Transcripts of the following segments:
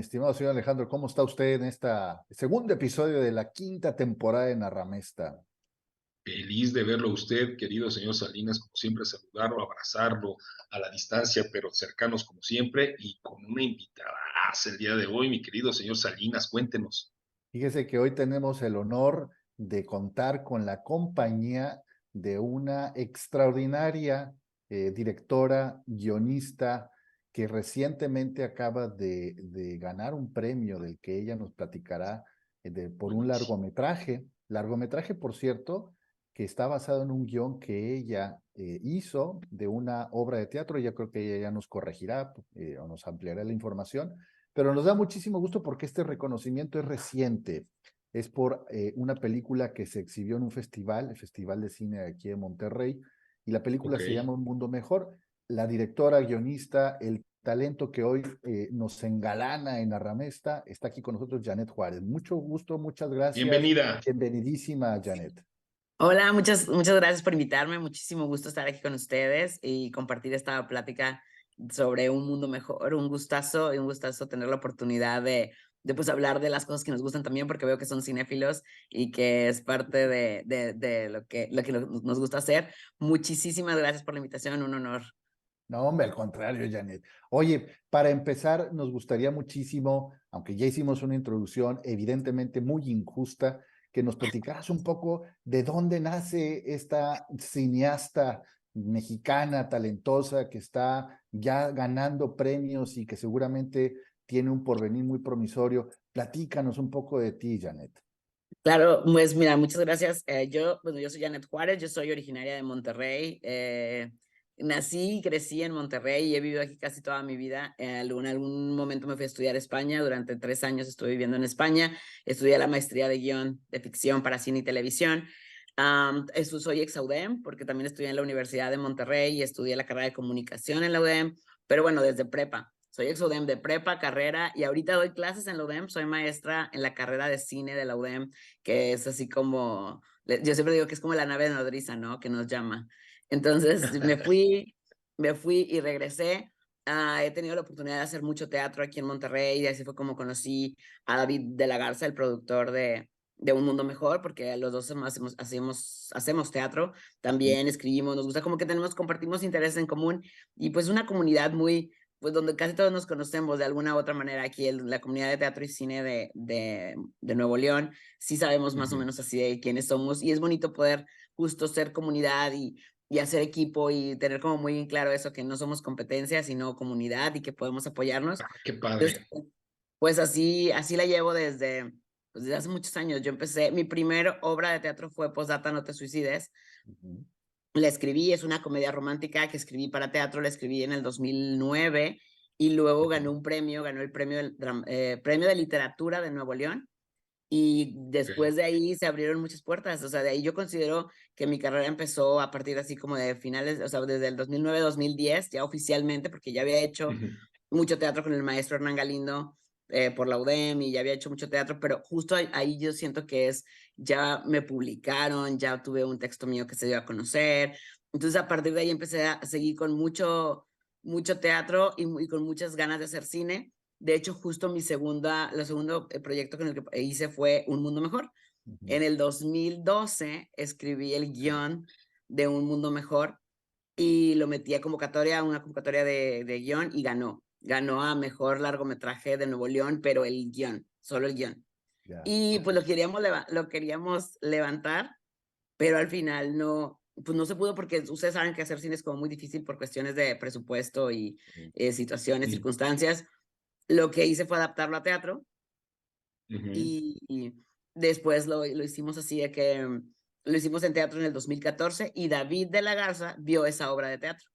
estimado señor Alejandro, ¿cómo está usted en esta segundo episodio de la quinta temporada de Narramesta? Feliz de verlo a usted, querido señor Salinas, como siempre, saludarlo, abrazarlo a la distancia, pero cercanos como siempre, y con una invitada el día de hoy, mi querido señor Salinas, cuéntenos. Fíjese que hoy tenemos el honor de contar con la compañía de una extraordinaria directora, guionista, que recientemente acaba de ganar un premio del que ella nos platicará por un Buenísimo. largometraje, por cierto, que está basado en un guión que ella hizo de una obra de teatro. Ya creo que ella ya nos corregirá o nos ampliará la información, pero nos da muchísimo gusto porque este reconocimiento es reciente. Es por una película que se exhibió en un festival, el Festival de Cine de aquí de Monterrey, y la película Ok, se llama Un Mundo Mejor. La directora, guionista, el talento que hoy nos engalana en Arramesta, está aquí con nosotros Janet Juárez. Mucho gusto, muchas gracias. bienvenida. Bienvenidísima, Janet. Hola, muchas gracias por invitarme. Muchísimo gusto estar aquí con ustedes y compartir esta plática sobre un mundo mejor. Un gustazo tener la oportunidad de pues hablar de las cosas que nos gustan también, porque veo que son cinéfilos y que es parte de lo que nos gusta hacer. Muchísimas gracias por la invitación, un honor. No, hombre, al contrario, Janet. Oye, para empezar, nos gustaría muchísimo, aunque ya hicimos una introducción evidentemente muy injusta, que nos platicaras un poco de dónde nace esta cineasta mexicana talentosa que está ya ganando premios y que seguramente tiene un porvenir muy promisorio. Platícanos un poco de ti, Janet. Claro, pues mira, muchas gracias. Yo soy Janet Juárez, yo soy originaria de Monterrey. Nací y crecí en Monterrey y he vivido aquí casi toda mi vida. En algún momento me fui a estudiar a España, durante 3 años estuve viviendo en España. Estudié la maestría de guión de ficción para cine y televisión. Soy ex-UDEM porque también estudié en la Universidad de Monterrey y estudié la carrera de comunicación en la UDEM, pero bueno, desde prepa. Soy ex-UDEM de prepa, carrera, y ahorita doy clases en la UDEM. Soy maestra en la carrera de cine de la UDEM, que es así como, yo siempre digo que es como la nave nodriza, ¿no? Que nos llama. Entonces me fui y regresé. He tenido la oportunidad de hacer mucho teatro aquí en Monterrey y así fue como conocí a David de la Garza, el productor de Un Mundo Mejor, porque los dos hacemos teatro, también escribimos, nos gusta, como que compartimos intereses en común y pues una comunidad muy, pues donde casi todos nos conocemos de alguna u otra manera aquí, la comunidad de teatro y cine de Nuevo León, sí sabemos más o menos así de quiénes somos y es bonito poder justo ser comunidad y hacer equipo y tener como muy en claro eso, que no somos competencia, sino comunidad y que podemos apoyarnos. Qué Entonces, padre. pues así la llevo desde hace muchos años. Yo empecé, mi primer obra de teatro fue Postdata, no te suicides. Ujú. La escribí, es una comedia romántica que escribí para teatro, la escribí en el 2009 y luego ganó el premio de literatura de Nuevo León y Ok. después de ahí se abrieron muchas puertas, o sea, de ahí yo considero que mi carrera empezó a partir así como de finales, o sea, desde el 2009-2010, ya oficialmente, porque ya había hecho mucho teatro con el maestro Hernán Galindo por la UDEM y ya había hecho mucho teatro, pero justo ahí yo siento que ya me publicaron, ya tuve un texto mío que se dio a conocer, entonces a partir de ahí empecé a seguir con mucho teatro y con muchas ganas de hacer cine. De hecho, justo el segundo proyecto con el que hice fue Un Mundo Mejor. Ujú. En el 2012 escribí el guión de Un Mundo Mejor y lo metí a una convocatoria de guión y ganó. Ganó a mejor largometraje de Nuevo León, pero el guión, solo el guión. Ya. Y pues lo queríamos levantar, pero al final pues no se pudo porque ustedes saben que hacer cine es como muy difícil por cuestiones de presupuesto y situaciones, Ujú. circunstancias. Lo que hice fue adaptarlo a teatro y después lo hicimos así de que lo hicimos en teatro en el 2014 y David de la Garza vio esa obra de teatro.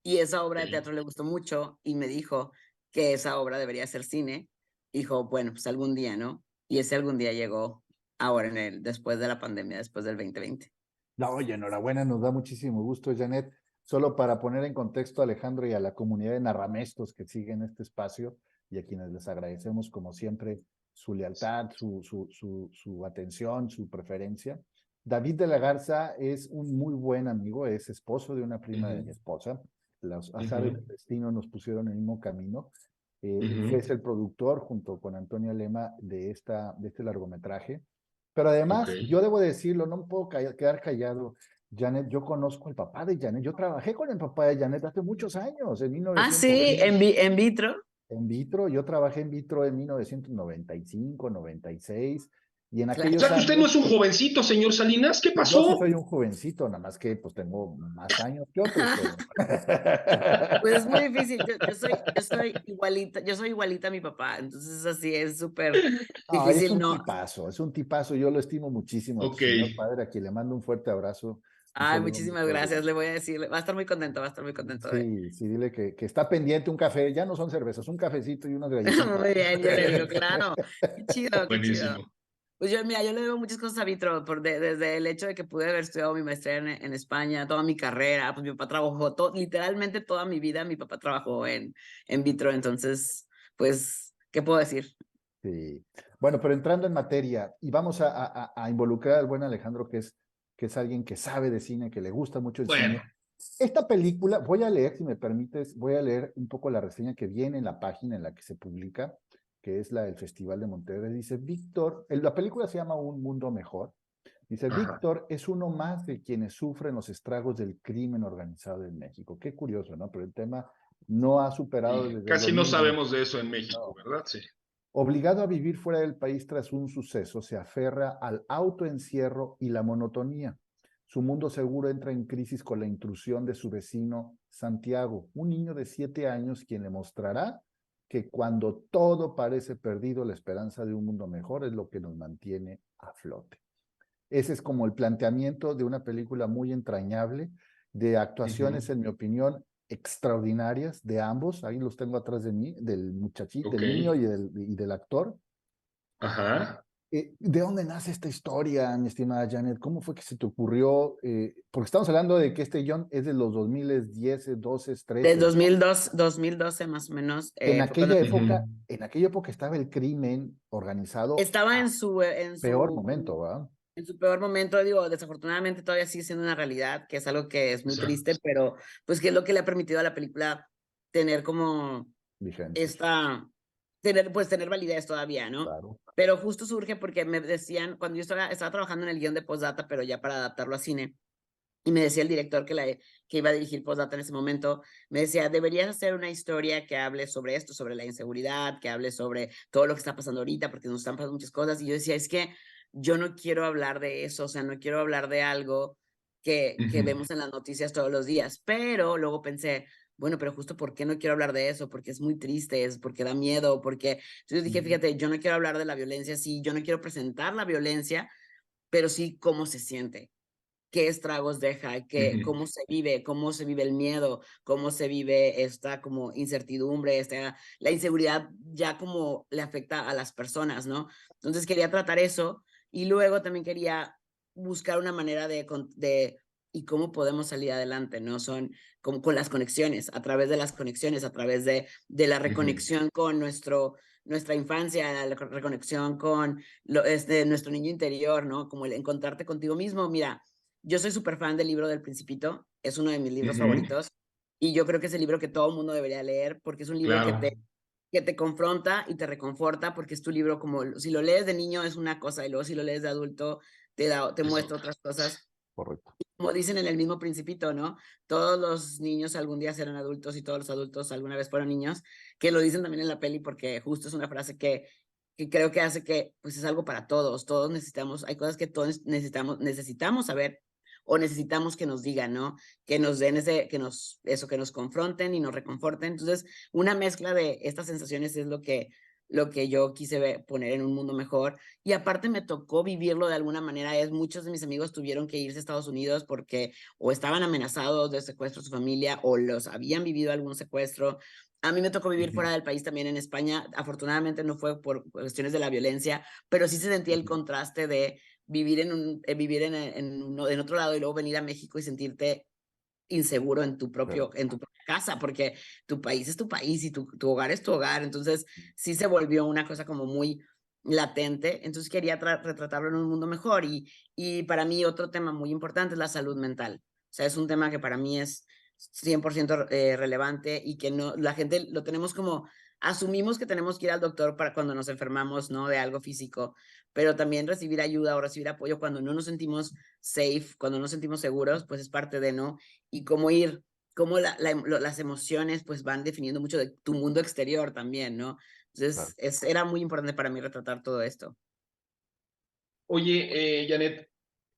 Y esa obra de Ok. teatro le gustó mucho y me dijo que esa obra debería ser cine. Dijo, bueno, pues algún día, ¿no? Y ese algún día llegó ahora después de la pandemia, después del 2020. No, oye, enhorabuena, nos da muchísimo gusto, Janet. Solo para poner en contexto a Alejandro y a la comunidad de narramestos que siguen este espacio y a quienes les agradecemos como siempre su lealtad, su atención, su preferencia. David de la Garza es un muy buen amigo, es esposo de una prima de mi esposa. Los azares del destino nos pusieron en el mismo camino Fue el productor junto con Antonio Lema de este largometraje. Pero además, yo debo decirlo, no me puedo quedar callado. Janet, yo conozco al papá de Janet, yo trabajé con el papá de Janet hace muchos años, en Ah, 1900. sí, en vitro. En vitro, yo trabajé en vitro en 1995, 96, y en Claro. O aquellos sea que usted no es años, un jovencito, señor Salinas, ¿qué yo sí pasó? soy un jovencito, nada más que pues tengo más años que otros, pero... Pues es muy difícil, yo soy igualita a mi papá, entonces así es súper Ay, difícil, ¿no? es un tipazo, yo lo estimo muchísimo a tu Ok, señor padre, a quien le mando un fuerte abrazo, un Ay, saludo muy muchísimas gracias, cordial. le voy a decir, va a estar muy contento, va a estar muy contento de... Sí, sí, dile que está pendiente un café, ya no son cervezas, un cafecito y unas galletitas. Muy bien, yo le digo, claro, qué chido, qué chido. buenísimo. Pues yo, mira, yo le debo muchas cosas a Vitro, desde el hecho de que pude haber estudiado mi maestría en España, toda mi carrera, pues mi papá trabajó, literalmente toda mi vida, mi papá trabajó en Vitro, entonces, pues, ¿qué puedo decir? Sí. Bueno, pero entrando en materia, y vamos a involucrar al buen Alejandro, que es alguien que sabe de cine, que le gusta mucho el Bueno, cine. Esta película, voy a leer, si me permites, voy a leer un poco la reseña que viene en la página en la que se publica, que es la del Festival de Monterrey. Dice, Víctor, la película se llama Un Mundo Mejor. Dice, ajá. Víctor es uno más de quienes sufren los estragos del crimen organizado en México. Qué curioso, ¿no? Pero el tema no ha superado Sí, desde el casi no 2020. sabemos de eso en México, No. ¿verdad? Sí. Obligado a vivir fuera del país tras un suceso, se aferra al autoencierro y la monotonía. Su mundo seguro entra en crisis con la intrusión de su vecino Santiago, un niño de 7 años quien le mostrará que cuando todo parece perdido, la esperanza de un mundo mejor es lo que nos mantiene a flote. Ese es como el planteamiento de una película muy entrañable, de actuaciones, en mi opinión, extraordinarias de ambos. Ahí los tengo atrás de mí, del muchachito, Ok, del niño y del actor. ajá. ¿De dónde nace esta historia, mi estimada Janet? ¿Cómo fue que se te ocurrió? Porque estamos hablando de que este guión es de los 2010, 12, Del 13. 2012 más o menos, fue cuando En aquella época estaba el crimen organizado estaba a peor momento, en ¿verdad? su peor momento, digo, desafortunadamente todavía sigue siendo una realidad, que es algo que es muy Exacto. triste, pero pues que es lo que le ha permitido a la película tener como Vigencia, esta, tener validez todavía, ¿no? claro. Pero justo surge porque me decían, cuando yo estaba trabajando en el guión de Postdata, pero ya para adaptarlo a cine, y me decía el director que iba a dirigir Postdata en ese momento, me decía, deberías hacer una historia que hable sobre esto, sobre la inseguridad, que hable sobre todo lo que está pasando ahorita, porque nos están pasando muchas cosas. Y yo decía, es que yo no quiero hablar de eso, o sea, no quiero hablar de algo que vemos en las noticias todos los días. Pero luego pensé, bueno, pero justo ¿por qué no quiero hablar de eso? Porque es muy triste, es porque da miedo, porque... Entonces dije, fíjate, yo no quiero hablar de la violencia, sí, yo no quiero presentar la violencia, pero sí cómo se siente, qué estragos deja, cómo se vive el miedo, cómo se vive esta como incertidumbre, la inseguridad ya como le afecta a las personas, ¿no? Entonces quería tratar eso y luego también quería buscar una manera de y cómo podemos salir adelante, ¿no? Son como con las conexiones, a través de las conexiones, a través de la reconexión con nuestra infancia, la reconexión con nuestro niño interior, ¿no? Como el encontrarte contigo mismo. Mira, yo soy súper fan del libro del Principito, es uno de mis libros favoritos y yo creo que es el libro que todo el mundo debería leer porque es un libro Claro. que te confronta y te reconforta porque es tu libro como, si lo lees de niño es una cosa y luego si lo lees de adulto te Es muestra otra. otras cosas. Correcto. Como dicen en el mismo Principito, ¿no? Todos los niños algún día serán adultos y todos los adultos alguna vez fueron niños, que lo dicen también en la peli porque justo es una frase que creo que hace que pues es algo para todos necesitamos, hay cosas que todos necesitamos saber o necesitamos que nos digan, ¿no? Que nos den que nos confronten y nos reconforten. Entonces, una mezcla de estas sensaciones es lo que yo quise poner en un mundo mejor. Y aparte me tocó vivirlo de alguna manera. Muchos de mis amigos tuvieron que irse a Estados Unidos porque o estaban amenazados de secuestro a su familia o los habían vivido algún secuestro. A mí me tocó vivir fuera del país también en España. Afortunadamente no fue por cuestiones de la violencia, pero sí se sentía el contraste de vivir en otro lado y luego venir a México y sentirte inseguro Claro. en tu propia casa, porque tu país es tu país y tu hogar es tu hogar. Entonces, sí se volvió una cosa como muy latente. Entonces, quería retratarlo en un mundo mejor. Y para mí, otro tema muy importante es la salud mental. O sea, es un tema que para mí es 100% relevante y que no, la gente lo tenemos como asumimos que tenemos que ir al doctor para cuando nos enfermamos, ¿no? De algo físico, pero también recibir ayuda o recibir apoyo cuando no nos sentimos safe, cuando no nos sentimos seguros, pues es parte de, ¿no? Y cómo las emociones pues van definiendo mucho de tu mundo exterior también, ¿no? Entonces, era muy importante para mí retratar todo esto. Oye, Janet,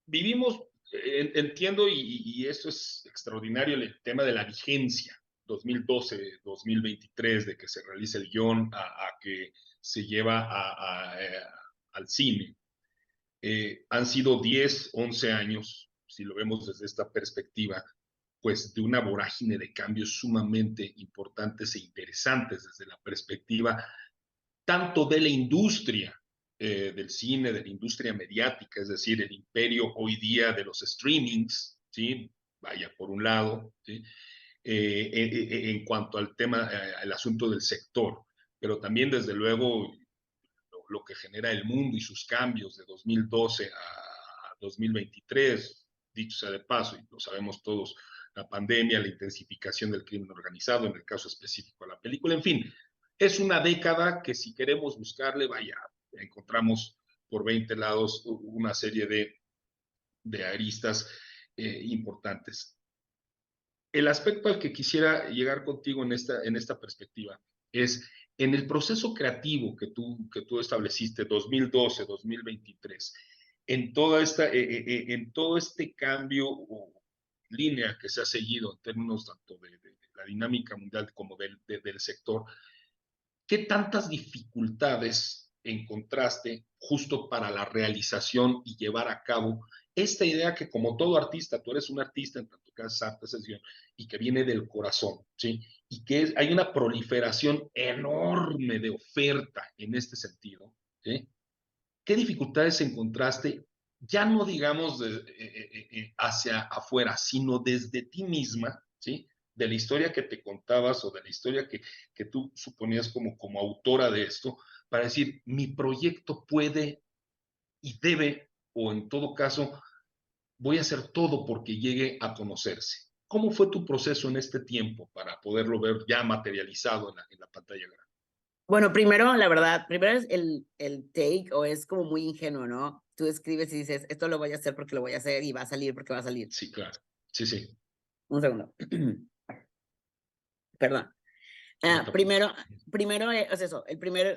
vivimos, entiendo, y esto es extraordinario, el tema de la vigencia, 2012, 2023, de que se realice el guión a que se lleva al cine. Han sido 10, 11 años, si lo vemos desde esta perspectiva, pues de una vorágine de cambios sumamente importantes e interesantes desde la perspectiva tanto de la industria del cine, de la industria mediática, es decir, el imperio hoy día de los streamings, ¿sí? Vaya, por un lado, ¿sí? En cuanto al tema, al asunto del sector, pero también desde luego lo que genera el mundo y sus cambios de 2012 a 2023, dicho sea de paso, y lo sabemos todos, la pandemia, la intensificación del crimen organizado, en el caso específico de la película, en fin, es una década que si queremos buscarle, vaya, encontramos por 20 lados una serie de aristas importantes. El aspecto al que quisiera llegar contigo en esta perspectiva es en el proceso creativo que tú estableciste 2012, 2023, en todo este cambio o línea que se ha seguido en términos tanto de la dinámica mundial como del sector, ¿qué tantas dificultades encontraste justo para la realización y llevar a cabo esta idea que como todo artista, tú eres un artista en tanto que haces arte, sesión, y que viene del corazón, ¿sí? Y que hay una proliferación enorme de oferta en este sentido, ¿sí? ¿Qué dificultades encontraste? Ya no digamos hacia afuera, sino desde ti misma, ¿sí? De la historia que te contabas o de la historia que tú suponías como autora de esto, para decir, mi proyecto puede y debe, o en todo caso, voy a hacer todo porque llegue a conocerse. ¿Cómo fue tu proceso en este tiempo para poderlo ver ya materializado en la pantalla grande? Bueno, primero, la verdad, primero es el take o es como muy ingenuo, ¿no? Tú escribes y dices, esto lo voy a hacer porque lo voy a hacer y va a salir porque va a salir. Sí, claro. Sí, sí. Un segundo. Perdón. No te Primero, preocupes. primero es eso,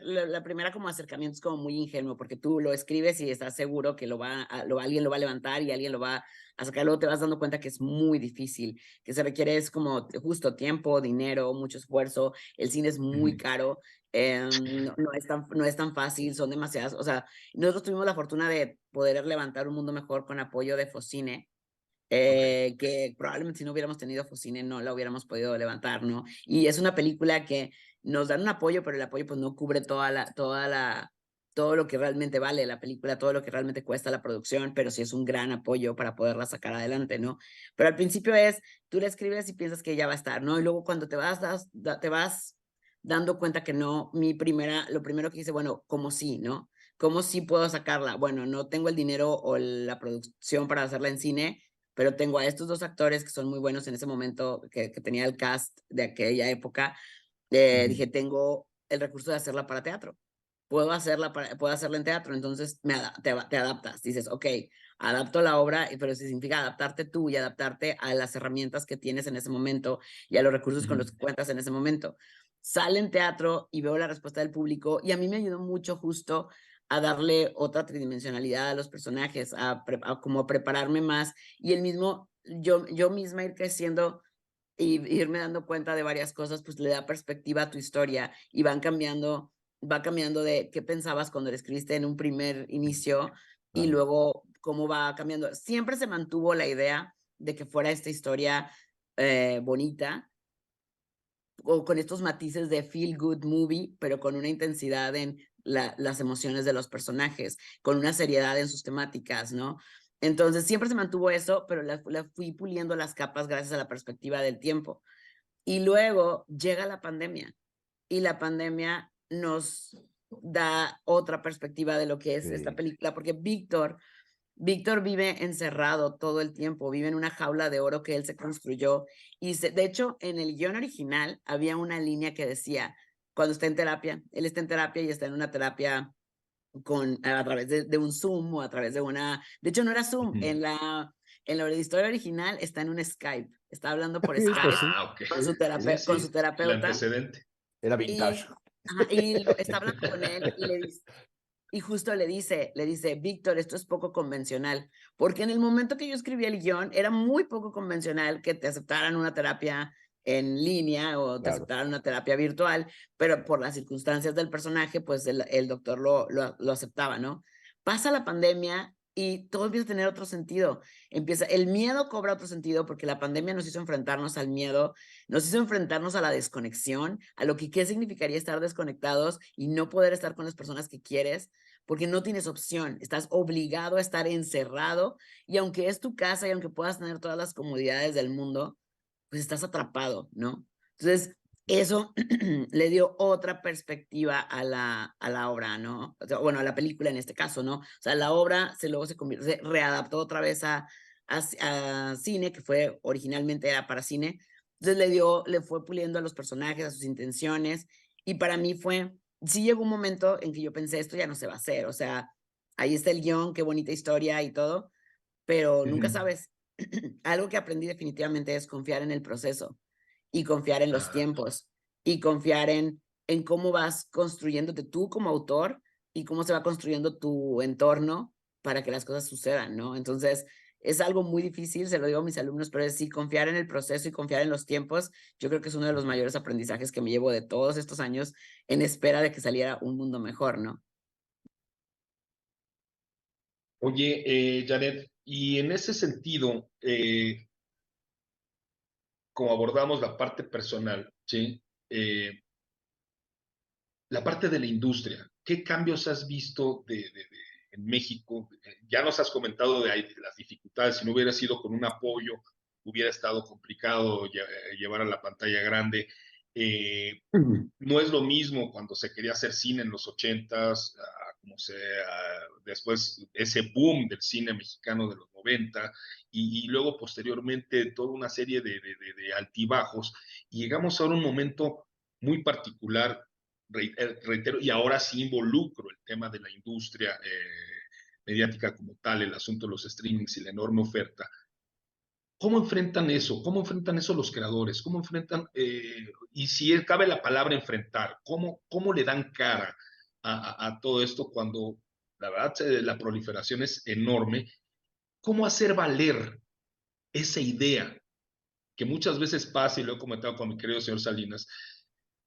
la primera como acercamiento es como muy ingenuo porque tú lo escribes y estás seguro que alguien lo va a levantar y alguien lo va a sacar, luego te vas dando cuenta que es muy difícil, que se requiere es como justo tiempo, dinero, mucho esfuerzo, el cine es muy caro, no es tan fácil, son demasiadas, o sea, nosotros tuvimos la fortuna de poder levantar un mundo mejor con apoyo de Focine, que probablemente si no hubiéramos tenido Focine no la hubiéramos podido levantar, ¿no? Y es una película que nos dan un apoyo, pero el apoyo pues no cubre todo lo que realmente vale la película, todo lo que realmente cuesta la producción, pero sí es un gran apoyo para poderla sacar adelante, ¿no? Pero al principio tú la escribes y piensas que ya va a estar, ¿no? Y luego cuando te vas dando cuenta que no, lo primero que hice, bueno, ¿cómo sí, no? ¿Cómo sí puedo sacarla? Bueno, no tengo el dinero o la producción para hacerla en cine, pero tengo a estos dos actores que son muy buenos en ese momento, que tenía el cast de aquella época. Dije, tengo el recurso de hacerla para teatro. Puedo hacerla en teatro, entonces te adaptas. Dices, ok, adapto la obra, pero eso significa adaptarte tú y adaptarte a las herramientas que tienes en ese momento y a los recursos con los que cuentas en ese momento. Sale en teatro y veo la respuesta del público y a mí me ayudó mucho justo a darle otra tridimensionalidad a los personajes, a como prepararme más y yo misma ir creciendo y irme dando cuenta de varias cosas, pues le da perspectiva a tu historia y va cambiando de qué pensabas cuando le escribiste en un primer inicio y luego cómo va cambiando. Siempre se mantuvo la idea de que fuera esta historia bonita, o con estos matices de feel good movie, pero con una intensidad en las emociones de los personajes, con una seriedad en sus temáticas, ¿no? Entonces siempre se mantuvo eso, pero la fui puliendo las capas gracias a la perspectiva del tiempo. Y luego llega la pandemia y la pandemia nos da otra perspectiva de lo que es esta película, porque Víctor vive encerrado todo el tiempo, vive en una jaula de oro que él se construyó. De hecho, en el guión original había una línea que decía, cuando está en terapia. Él está en terapia y está en una terapia a través de un Zoom o a través de una... De hecho, no era Zoom, en la historia original está en un Skype, está hablando por Sí, pues Skype sí, Ok. con su, Sí, con su sí, el terapeuta antecedente. era y, vintage. está hablando con él y le dice, y justo le dice, Víctor, esto es poco convencional, porque en el momento que yo escribí el guión, era muy poco convencional que te aceptaran una terapia en línea o te Claro. aceptaran una terapia virtual, pero por las circunstancias del personaje, pues el doctor lo aceptaba, ¿no? Pasa la pandemia y todo empieza a tener otro sentido. El miedo cobra otro sentido porque la pandemia nos hizo enfrentarnos al miedo, nos hizo enfrentarnos a la desconexión, a lo que qué significaría estar desconectados y no poder estar con las personas que quieres, porque no tienes opción, estás obligado a estar encerrado y aunque es tu casa y aunque puedas tener todas las comodidades del mundo, pues estás atrapado, ¿no? Entonces, eso le dio otra perspectiva a la obra, ¿no? O sea, bueno, a la película en este caso, ¿no? O sea, la obra luego se readaptó otra vez a cine, que fue originalmente era para cine. Entonces le fue puliendo a los personajes, a sus intenciones, y para mí sí llegó un momento en que yo pensé, esto ya no se va a hacer, o sea, ahí está el guión, qué bonita historia y todo, pero nunca sabes. Algo que aprendí definitivamente es confiar en el proceso y confiar en los Ah, tiempos y confiar en cómo vas construyéndote tú como autor y cómo se va construyendo tu entorno para que las cosas sucedan, ¿no? Entonces, es algo muy difícil, se lo digo a mis alumnos, pero es sí confiar en el proceso y confiar en los tiempos. Yo creo que es uno de los mayores aprendizajes que me llevo de todos estos años en espera de que saliera un mundo mejor, ¿no? oye, Janet, y en ese sentido, como abordamos la parte personal, ¿sí? La parte de la industria, ¿qué cambios has visto en México? Ya nos has comentado de las dificultades, si no hubiera sido con un apoyo, hubiera estado complicado llevar a la pantalla grande. No es lo mismo cuando se quería hacer cine en los 80s, como después ese boom del cine mexicano de los 90 y luego posteriormente toda una serie de altibajos y llegamos ahora a un momento muy particular, reitero, y ahora sí involucro el tema de la industria mediática como tal, el asunto de los streamings y la enorme oferta. ¿Cómo enfrentan eso? ¿Cómo enfrentan eso los creadores? ¿Cómo enfrentan, y si cabe la palabra enfrentar, cómo le dan cara a todo esto cuando la verdad la proliferación es enorme? ¿Cómo hacer valer esa idea que muchas veces pasa, y lo he comentado con mi querido señor Salinas,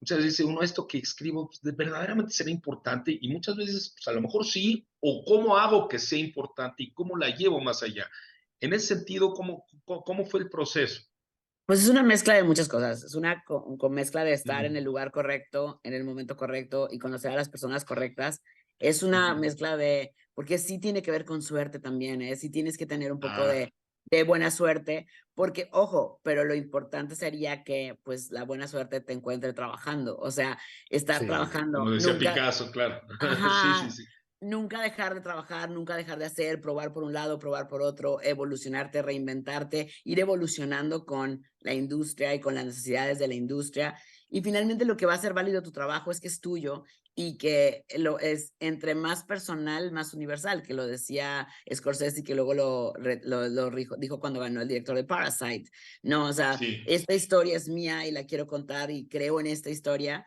muchas veces dice uno, esto que escribo pues, verdaderamente será importante, y muchas veces, pues a lo mejor sí, o cómo hago que sea importante y cómo la llevo más allá. En ese sentido, ¿cómo fue el proceso? Pues es una mezcla de muchas cosas, es una mezcla de Uh estar en -huh, el lugar correcto, en el momento correcto y conocer a las personas correctas. Es una uh -huh. mezcla porque sí tiene que ver con suerte también, ¿eh? Sí tienes que tener un poco Ah, de buena suerte, porque, ojo, pero lo importante sería que pues la buena suerte te encuentre trabajando, o sea, estar Sí, como trabajando, decía nunca, Picasso, claro. Sí, sí, ajá, sí. nunca dejar de trabajar, nunca dejar de hacer, probar por un lado, probar por otro, evolucionarte, reinventarte, ir evolucionando con la industria y con las necesidades de la industria. Y finalmente lo que va a hacer válido tu trabajo es que es tuyo y que lo es entre más personal, más universal, que lo decía Scorsese y que luego lo dijo cuando ganó el director de Parasite. No, o sea, Sí. esta historia es mía y la quiero contar y creo en esta historia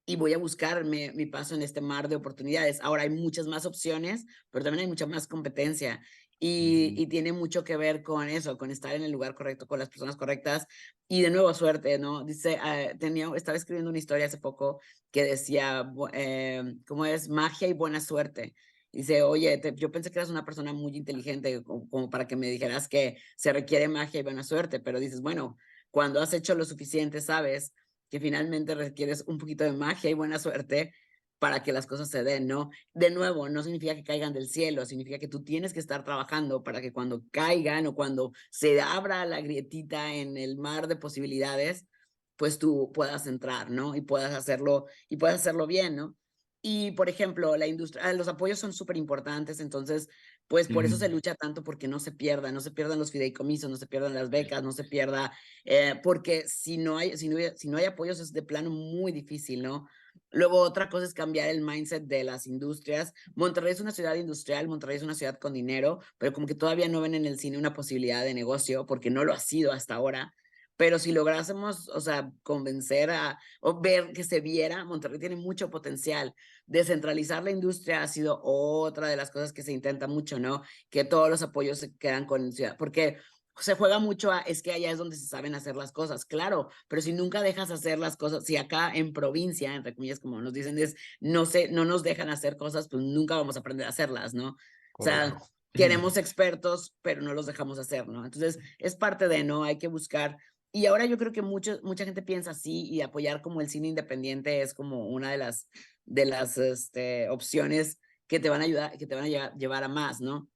y voy a buscar mi paso en este mar de oportunidades. Ahora hay muchas más opciones, pero también hay mucha más competencia Uh -huh. y tiene mucho que ver con eso, con estar en el lugar correcto, con las personas correctas y de nuevo suerte, ¿no? Dice, estaba escribiendo una historia hace poco que decía, ¿cómo es? Magia y buena suerte. Dice, oye, yo pensé que eras una persona muy inteligente como para que me dijeras que se requiere magia y buena suerte, pero dices, bueno, cuando has hecho lo suficiente, sabes que finalmente requieres un poquito de magia y buena suerte para que las cosas se den, ¿no? De nuevo, no significa que caigan del cielo, significa que tú tienes que estar trabajando para que cuando caigan o cuando se abra la grietita en el mar de posibilidades, pues tú puedas entrar, ¿no? Y puedas hacerlo bien, ¿no? Y, por ejemplo, la industria, los apoyos son súper importantes, entonces, pues Uh por eso -huh. se lucha tanto porque no se pierdan, no se pierdan los fideicomisos, no se pierdan las becas, no se pierda porque si no hay apoyos es de plano muy difícil, ¿no? Luego otra cosa es cambiar el mindset de las industrias. Monterrey es una ciudad industrial, Monterrey es una ciudad con dinero, pero como que todavía no ven en el cine una posibilidad de negocio porque no lo ha sido hasta ahora. Pero si lográsemos, o sea, convencer o ver que se viera, Monterrey tiene mucho potencial. Descentralizar la industria ha sido otra de las cosas que se intenta mucho, ¿no? Que todos los apoyos se quedan con ciudad, porque se juega mucho es que allá es donde se saben hacer las cosas, claro, pero si nunca dejas hacer las cosas, si acá en provincia, entre comillas, como nos dicen, no nos dejan hacer cosas, pues nunca vamos a aprender a hacerlas, ¿no? O sea, Correcto. queremos expertos, pero no los dejamos hacer, ¿no? Entonces, es parte de, ¿no? Hay que buscar. Y ahora yo creo que mucha gente piensa así y apoyar como el cine independiente es como una de las opciones que te van a ayudar, que te van a llevar a más, ¿no?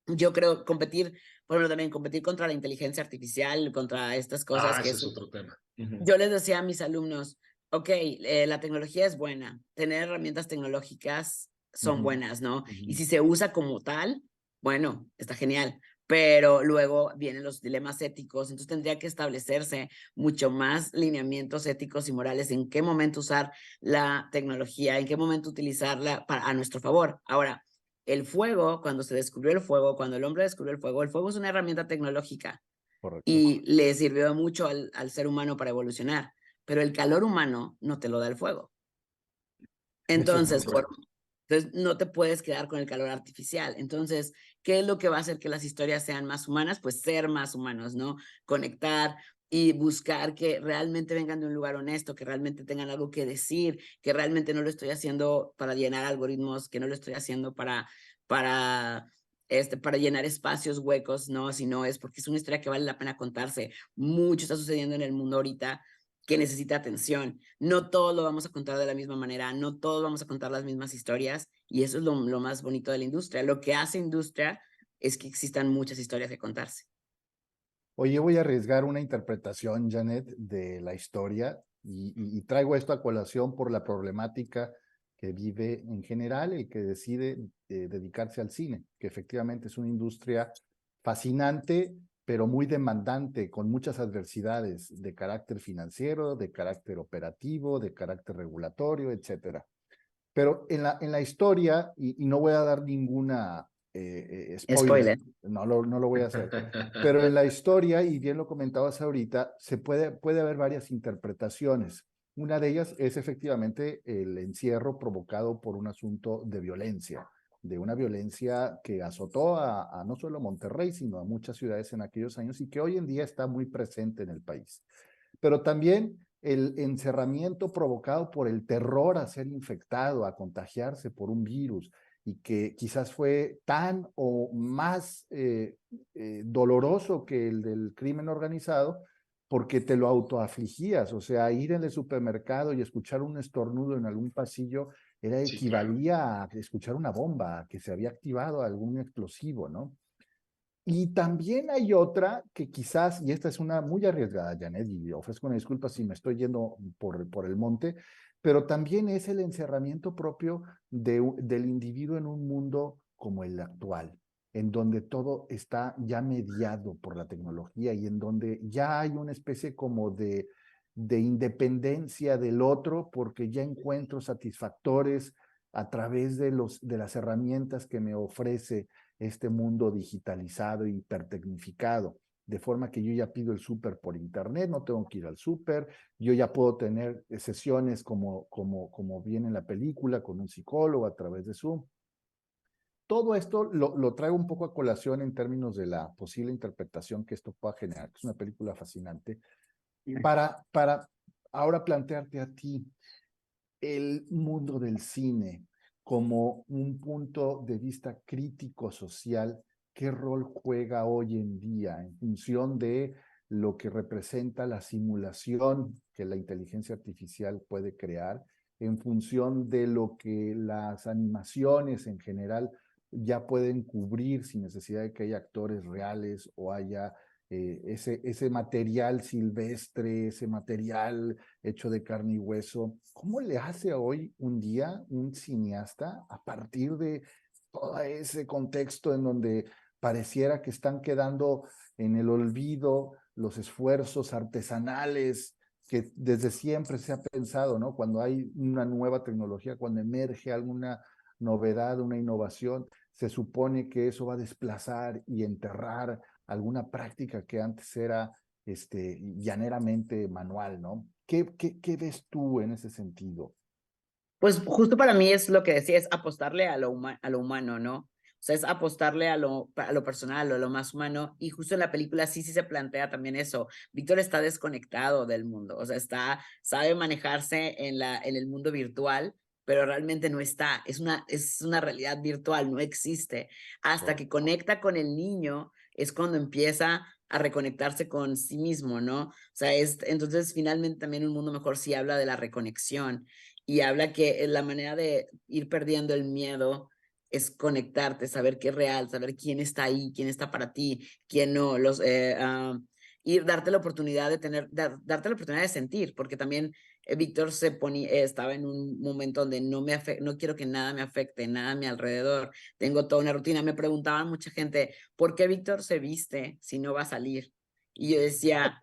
Yo creo competir, por ejemplo, también competir contra la inteligencia artificial, contra estas cosas Ah, que ese es. es otro tema. Yo les decía a mis alumnos, ok, la tecnología es buena, tener herramientas tecnológicas son Ujú, buenas, ¿no? Y ujú. si se usa como tal, bueno, está genial, pero luego vienen los dilemas éticos, entonces tendría que establecerse mucho más lineamientos éticos y morales en qué momento usar la tecnología, en qué momento utilizarla a nuestro favor. Ahora, el fuego, cuando se descubrió el fuego, cuando el hombre descubrió el fuego es una herramienta tecnológica Correcto. y le sirvió mucho al ser humano para evolucionar, pero el calor humano no te lo da el fuego. Eso es muy Entonces, cierto. entonces, no te puedes quedar con el calor artificial. Entonces, ¿qué es lo que va a hacer que las historias sean más humanas? Pues ser más humanos, ¿no? Conectar y buscar que realmente vengan de un lugar honesto, que realmente tengan algo que decir, que realmente no lo estoy haciendo para llenar algoritmos, que no lo estoy haciendo para llenar espacios huecos, no, sino es porque es una historia que vale la pena contarse. Mucho está sucediendo en el mundo ahorita que necesita atención. No todos lo vamos a contar de la misma manera, no todos vamos a contar las mismas historias y eso es lo más bonito de la industria. Lo que hace industria es que existan muchas historias que contarse. Oye, voy a arriesgar una interpretación, Janet, de la historia y traigo esto a colación por la problemática que vive en general el que decide dedicarse al cine, que efectivamente es una industria fascinante, pero muy demandante, con muchas adversidades de carácter financiero, de carácter operativo, de carácter regulatorio, etcétera. Pero en la historia, y no voy a dar ninguna spoiler, Spoiler. no lo voy a hacer, pero en la historia, y bien lo comentabas ahorita, puede haber varias interpretaciones. Una de ellas es efectivamente el encierro provocado por un asunto de violencia, de una violencia que azotó a no solo Monterrey, sino a muchas ciudades en aquellos años y que hoy en día está muy presente en el país. Pero también el encerramiento provocado por el terror a ser infectado, a contagiarse por un virus, y que quizás fue tan o más doloroso que el del crimen organizado, porque te lo autoafligías, o sea, ir en el supermercado y escuchar un estornudo en algún pasillo Sí, claro. equivalía a escuchar una bomba, que se había activado algún explosivo, ¿no? Y también hay otra que quizás, y esta es una muy arriesgada, Janet, y ofrezco una disculpa si me estoy yendo por el monte, pero también es el encerramiento propio del individuo en un mundo como el actual, en donde todo está ya mediado por la tecnología y en donde ya hay una especie como de independencia del otro, porque ya encuentro satisfactores a través de las herramientas que me ofrece este mundo digitalizado y hipertecnificado, de forma que yo ya pido el súper por internet, no tengo que ir al súper, yo ya puedo tener sesiones como viene en la película, con un psicólogo a través de Zoom. Todo esto lo traigo un poco a colación en términos de la posible interpretación que esto pueda generar, que es una película fascinante, para ahora plantearte a ti el mundo del cine como un punto de vista crítico social, ¿qué rol juega hoy en día en función de lo que representa la simulación que la inteligencia artificial puede crear, en función de lo que las animaciones en general ya pueden cubrir sin necesidad de que haya actores reales o haya ese material silvestre, ese material hecho de carne y hueso? ¿Cómo le hace hoy un día un cineasta a partir de todo ese contexto en donde pareciera que están quedando en el olvido los esfuerzos artesanales que desde siempre se ha pensado, ¿no? Cuando hay una nueva tecnología, cuando emerge alguna novedad, una innovación, se supone que eso va a desplazar y enterrar alguna práctica que antes era llaneramente manual, ¿no? ¿Qué ves tú en ese sentido? Pues justo para mí es lo que decía, es apostarle a lo humano, ¿no? O sea, es apostarle a lo personal, a lo más humano. Y justo en la película sí se plantea también eso. Víctor está desconectado del mundo, o sea, sabe manejarse en el mundo virtual, pero realmente no está. Es una realidad virtual, no existe. Hasta que conecta con el niño es cuando empieza a reconectarse con sí mismo, ¿no? O sea, entonces finalmente también Un Mundo Mejor sí habla de la reconexión y habla que la manera de ir perdiendo el miedo es conectarte, saber qué es real, saber quién está ahí, quién está para ti, quién no, y darte la oportunidad de darte la oportunidad de sentir, porque también Víctor estaba en un momento donde no quiero que nada me afecte, nada a mi alrededor, tengo toda una rutina. Me preguntaban mucha gente, ¿por qué Víctor se viste si no va a salir? Y yo decía,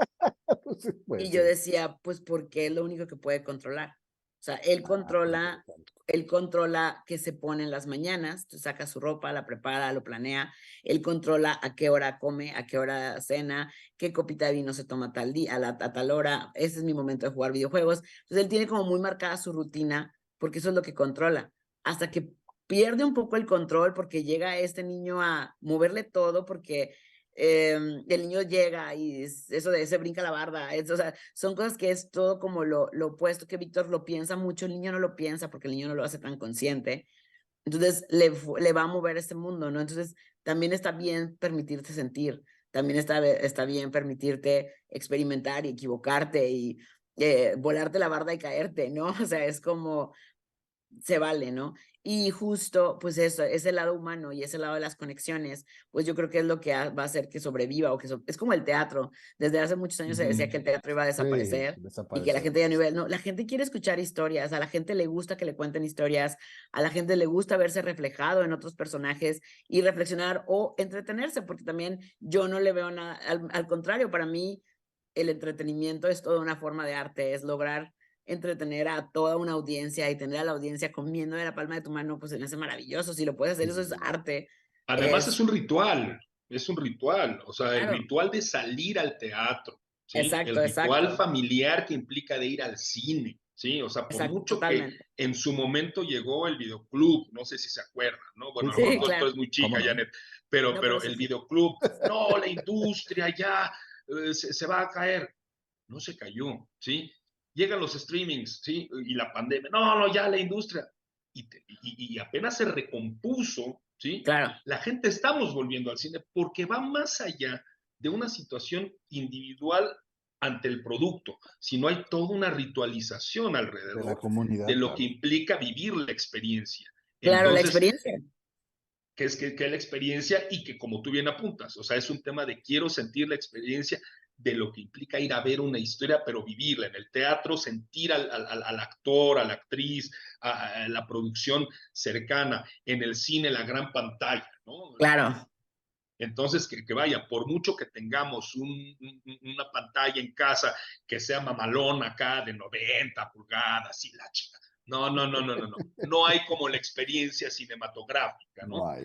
Puede ser. pues porque es lo único que puede controlar. O sea, Interesante. él controla qué se pone en las mañanas, tú saca su ropa, la prepara, lo planea, él controla a qué hora come, a qué hora cena, qué copita de vino se toma tal día, a tal hora, ese es mi momento de jugar videojuegos. Entonces él tiene como muy marcada su rutina, porque eso es lo que controla, hasta que pierde un poco el control porque llega este niño a moverle todo, porque el niño llega y eso de se brinca la barda, o sea, son cosas que es todo como lo opuesto, que Víctor lo piensa mucho, el niño no lo piensa porque el niño no lo hace tan consciente, entonces le va a mover este mundo, ¿no? Entonces también está bien permitirte sentir, también está bien permitirte experimentar y equivocarte y volarte la barda y caerte, ¿no? O sea, es como se vale, ¿no? Y justo, pues eso, ese lado humano y ese lado de las conexiones, pues yo creo que es lo que va a hacer que sobreviva o que es como el teatro. Desde hace muchos años se decía que el teatro iba a Sí, desaparecer y que la desaparecer. gente ya no iba, no, la gente quiere escuchar historias, a la gente le gusta que le cuenten historias, a la gente le gusta verse reflejado en otros personajes y reflexionar o entretenerse, porque también yo no le veo nada, al contrario, para mí el entretenimiento es toda una forma de arte, es lograr entretener a toda una audiencia y tener a la audiencia comiendo de la palma de tu mano, pues se me hace maravilloso. Si lo puedes hacer, eso es arte. Además es un ritual, o sea, el Claro, ritual de salir al teatro, ¿sí? El exacto, ritual exacto, familiar que implica de ir al cine, ¿sí? O sea, por exacto, mucho que totalmente. en su momento llegó el videoclub, no sé si se acuerdan, ¿no? Sí, Bueno, a lo Sí, mejor tú claro. eres muy ¿cómo chica, no? Janet, No, pero pero sí, el sí. videoclub, no, la industria ya se va a caer. No se cayó, ¿sí? Llegan los streamings, ¿sí? Y la pandemia, no, ya la industria. Y apenas se recompuso, ¿sí? Claro, La gente estamos volviendo al cine porque va más allá de una situación individual ante el producto, sino hay toda una ritualización De la alrededor de comunidad, lo que claro. implica vivir la experiencia. claro, la Entonces, experiencia. que es la experiencia y que como tú bien apuntas, o sea, es un tema de quiero sentir la experiencia de lo que implica ir a ver una historia, pero vivirla en el teatro, sentir al actor, a la actriz, a la producción cercana, en el cine, la gran pantalla, ¿no? Claro, Entonces, que vaya, por mucho que tengamos una pantalla en casa que sea mamalón acá de 90 pulgadas y la chica. No, no, no, no, no, no. No hay como la experiencia cinematográfica, No ¿no? hay.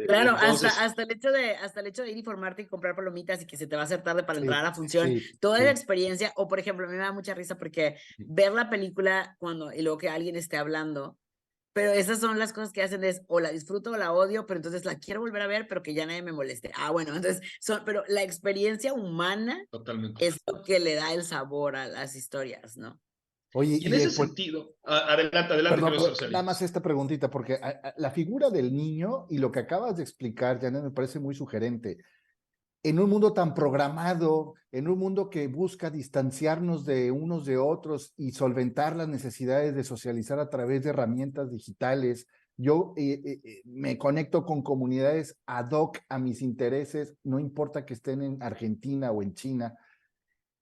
claro, Entonces, hasta el hecho de ir y formarte y comprar palomitas y que se te va a hacer tarde para Sí, entrar a la función, sí, toda esa sí. experiencia, o por ejemplo, a mí me da mucha risa porque ver la película y luego que alguien esté hablando. Pero esas son las cosas que hacen es o la disfruto o la odio, pero entonces la quiero volver a ver, pero que ya nadie me moleste. Ah, bueno, entonces pero la experiencia humana totalmente. es lo que le da el sabor a las historias, ¿no? Oye, Y en ese sentido, adelante, perdón, querido señor nada Salinas. más esta preguntita, porque la figura del niño y lo que acabas de explicar, Janet, me parece muy sugerente. En un mundo tan programado, en un mundo que busca distanciarnos de unos de otros y solventar las necesidades de socializar a través de herramientas digitales, yo me conecto con comunidades ad hoc a mis intereses, no importa que estén en Argentina o en China.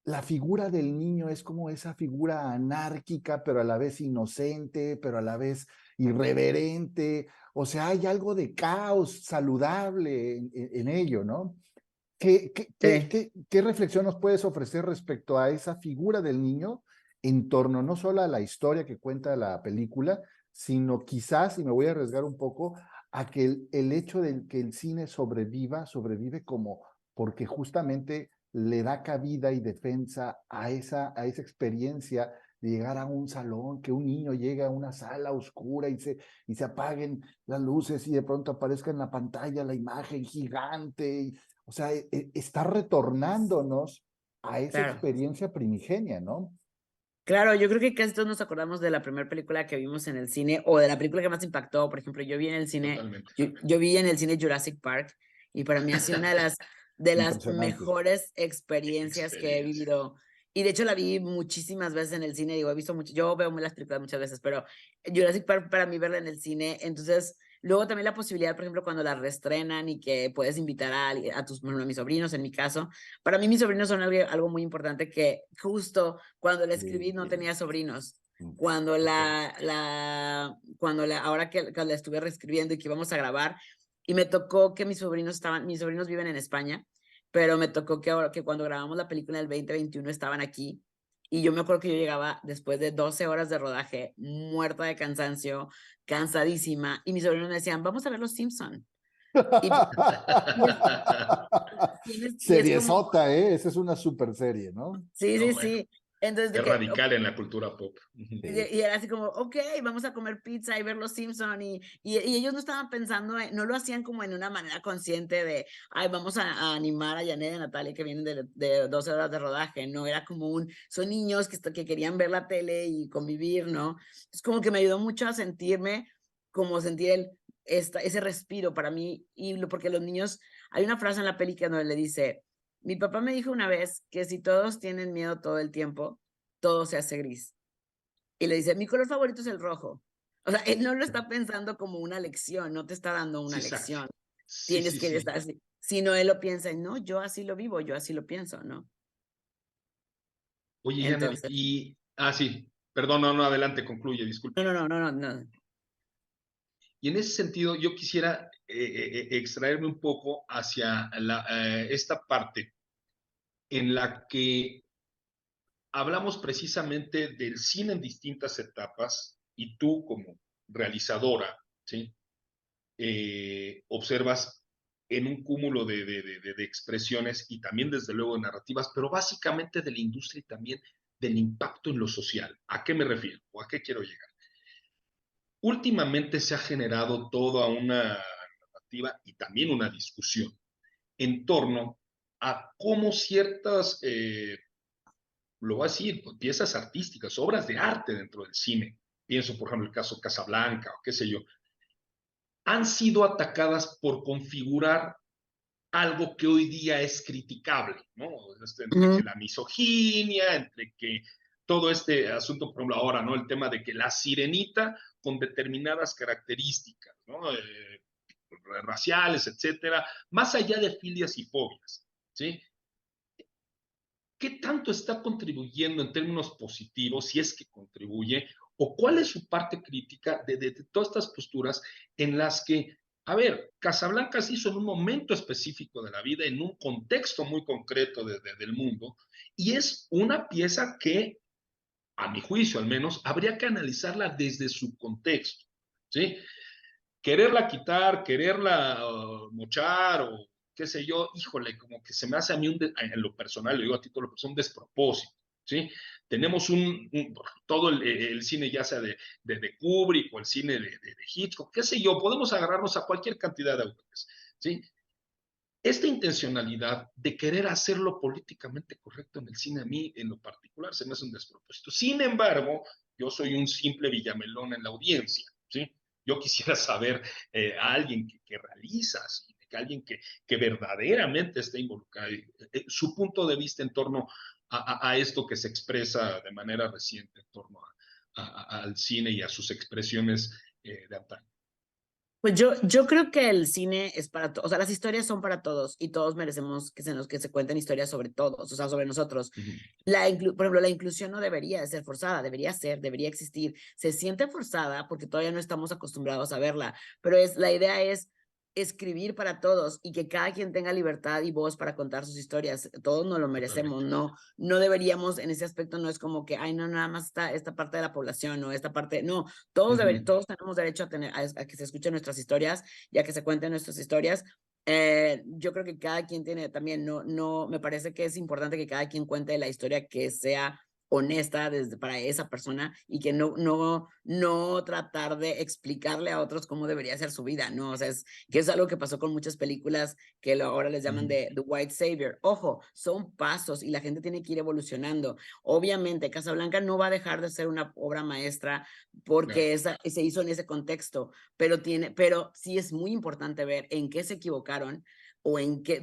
La figura del niño es como esa figura anárquica, pero a la vez inocente, pero a la vez irreverente. O sea, hay algo de caos saludable en ello, ¿no? Sí. ¿Qué reflexión nos puedes ofrecer respecto a esa figura del niño en torno no solo a la historia que cuenta la película, sino quizás, y me voy a arriesgar un poco, a que el hecho de que el cine sobrevive como porque justamente le da cabida y defensa a esa experiencia de llegar a un salón, que un niño llega a una sala oscura y se apaguen las luces y de pronto aparezca en la pantalla la imagen gigante. O sea, está retornándonos a esa Claro. experiencia primigenia, ¿no? Claro, yo creo que casi todos nos acordamos de la primera película que vimos en el cine o de la película que más impactó. Por ejemplo, yo vi en el cine, Totalmente. yo vi en el cine Jurassic Park y para mí ha sido una de las Impresionante. mejores experiencias que he Experiencia. vivido. Y de hecho la vi muchísimas veces en el cine, digo, he visto mucho, yo veo las películas muchas veces, pero Jurassic Park para mí verla en el cine, entonces luego también la posibilidad, por ejemplo, cuando la reestrenan y que puedes invitar bueno, a mis sobrinos, en mi caso, para mí mis sobrinos son algo muy importante que justo cuando la escribí no tenía sobrinos. Cuando ahora que la estuve reescribiendo y que íbamos a grabar, y me tocó que mis sobrinos viven en España, pero me tocó que cuando grabamos la película del 2021 estaban aquí, y yo me acuerdo que yo llegaba después de 12 horas de rodaje, muerta de cansancio, cansadísima, y mis sobrinos me decían, vamos a ver Los Simpson. Y, y es como, Seriesota, ¿eh? Esa es una super serie, ¿no? sí, No, sí, bueno, sí. Entonces, de es que, radical en la cultura pop. Sí. y era así como, ok, vamos a comer pizza y ver Los Simpson, y ellos no estaban pensando, no lo hacían como en una manera consciente de, ay, vamos a animar a Janet y a Natalia que vienen de 12 horas de rodaje, no, era como son niños que querían ver la tele y convivir, ¿no? Es como que me ayudó mucho a sentirme, como sentir ese respiro para mí, porque los niños, hay una frase en la peli que donde le dice, mi papá me dijo una vez que si todos tienen miedo todo el tiempo, todo se hace gris. Y le dice, mi color favorito es el rojo. O sea, él no lo está pensando como una lección, no te está dando Sí, una exacto. lección. Sí, Tienes sí, que sí. estar así. Sino él lo piensa, no, yo así lo vivo, yo así lo pienso, ¿no? Oye, Janet, Entonces, sí, perdón, no, adelante, concluye, disculpe. no. Y en ese sentido, yo quisiera extraerme un poco hacia esta parte en la que hablamos precisamente del cine en distintas etapas y tú como realizadora, ¿sí? Observas en un cúmulo de expresiones y también desde luego de narrativas, pero básicamente de la industria y también del impacto en lo social. ¿A qué me refiero o a qué quiero llegar? Últimamente se ha generado toda una narrativa y también una discusión en torno a cómo ciertas, lo voy a decir, piezas artísticas, obras de arte dentro del cine, pienso por ejemplo el caso Casablanca o qué sé yo, han sido atacadas por configurar algo que hoy día es criticable, ¿no? Entre que Ujú. la misoginia, entre que todo este asunto, por ejemplo, ahora, ¿no? El tema de que la sirenita con determinadas características, ¿no? Raciales, etcétera, más allá de filias y fobias, ¿sí? ¿Qué tanto está contribuyendo en términos positivos, si es que contribuye, o cuál es su parte crítica de todas estas posturas en las que, a ver, Casablanca se hizo en un momento específico de la vida, en un contexto muy concreto del mundo, y es una pieza que, a mi juicio al menos, habría que analizarla desde su contexto, ¿sí? Quererla quitar, quererla mochar o qué sé yo, híjole, como que se me hace a mí en lo personal, lo digo a título personal, un despropósito, ¿sí? Tenemos todo el cine, ya sea de Kubrick o el cine de Hitchcock, qué sé yo, podemos agarrarnos a cualquier cantidad de autores, ¿sí? Esta intencionalidad de querer hacerlo políticamente correcto en el cine, a mí en lo particular se me hace un despropósito. Sin embargo, yo soy un simple villamelón en la audiencia, ¿sí? Yo quisiera saber a alguien que realiza cine, que alguien que verdaderamente está involucrado, su punto de vista en torno a esto que se expresa de manera reciente en torno al cine y a sus expresiones de antaño. Pues yo creo que el cine es para todos, o sea, las historias son para todos y todos merecemos que se cuenten historias sobre todos, o sea, sobre nosotros. Uh -huh. Por ejemplo, la inclusión no debería de ser forzada, debería existir. Se siente forzada porque todavía no estamos acostumbrados a verla, pero la idea es escribir para todos y que cada quien tenga libertad y voz para contar sus historias. Todos nos lo merecemos, no deberíamos, en ese aspecto no es como que, ay, no, nada más está esta parte de la población o esta parte, no, todos tenemos derecho a tener, a que se escuchen nuestras historias y a que se cuenten nuestras historias. Yo creo que cada quien tiene también, me parece que es importante que cada quien cuente la historia que sea honesta para esa persona y que no tratar de explicarle a otros cómo debería ser su vida, ¿no? O sea, que es algo que pasó con muchas películas que ahora les llaman de The White Savior. Ojo, son pasos y la gente tiene que ir evolucionando. Obviamente, Casablanca no va a dejar de ser una obra maestra porque se hizo en ese contexto, pero sí es muy importante ver en qué se equivocaron o en qué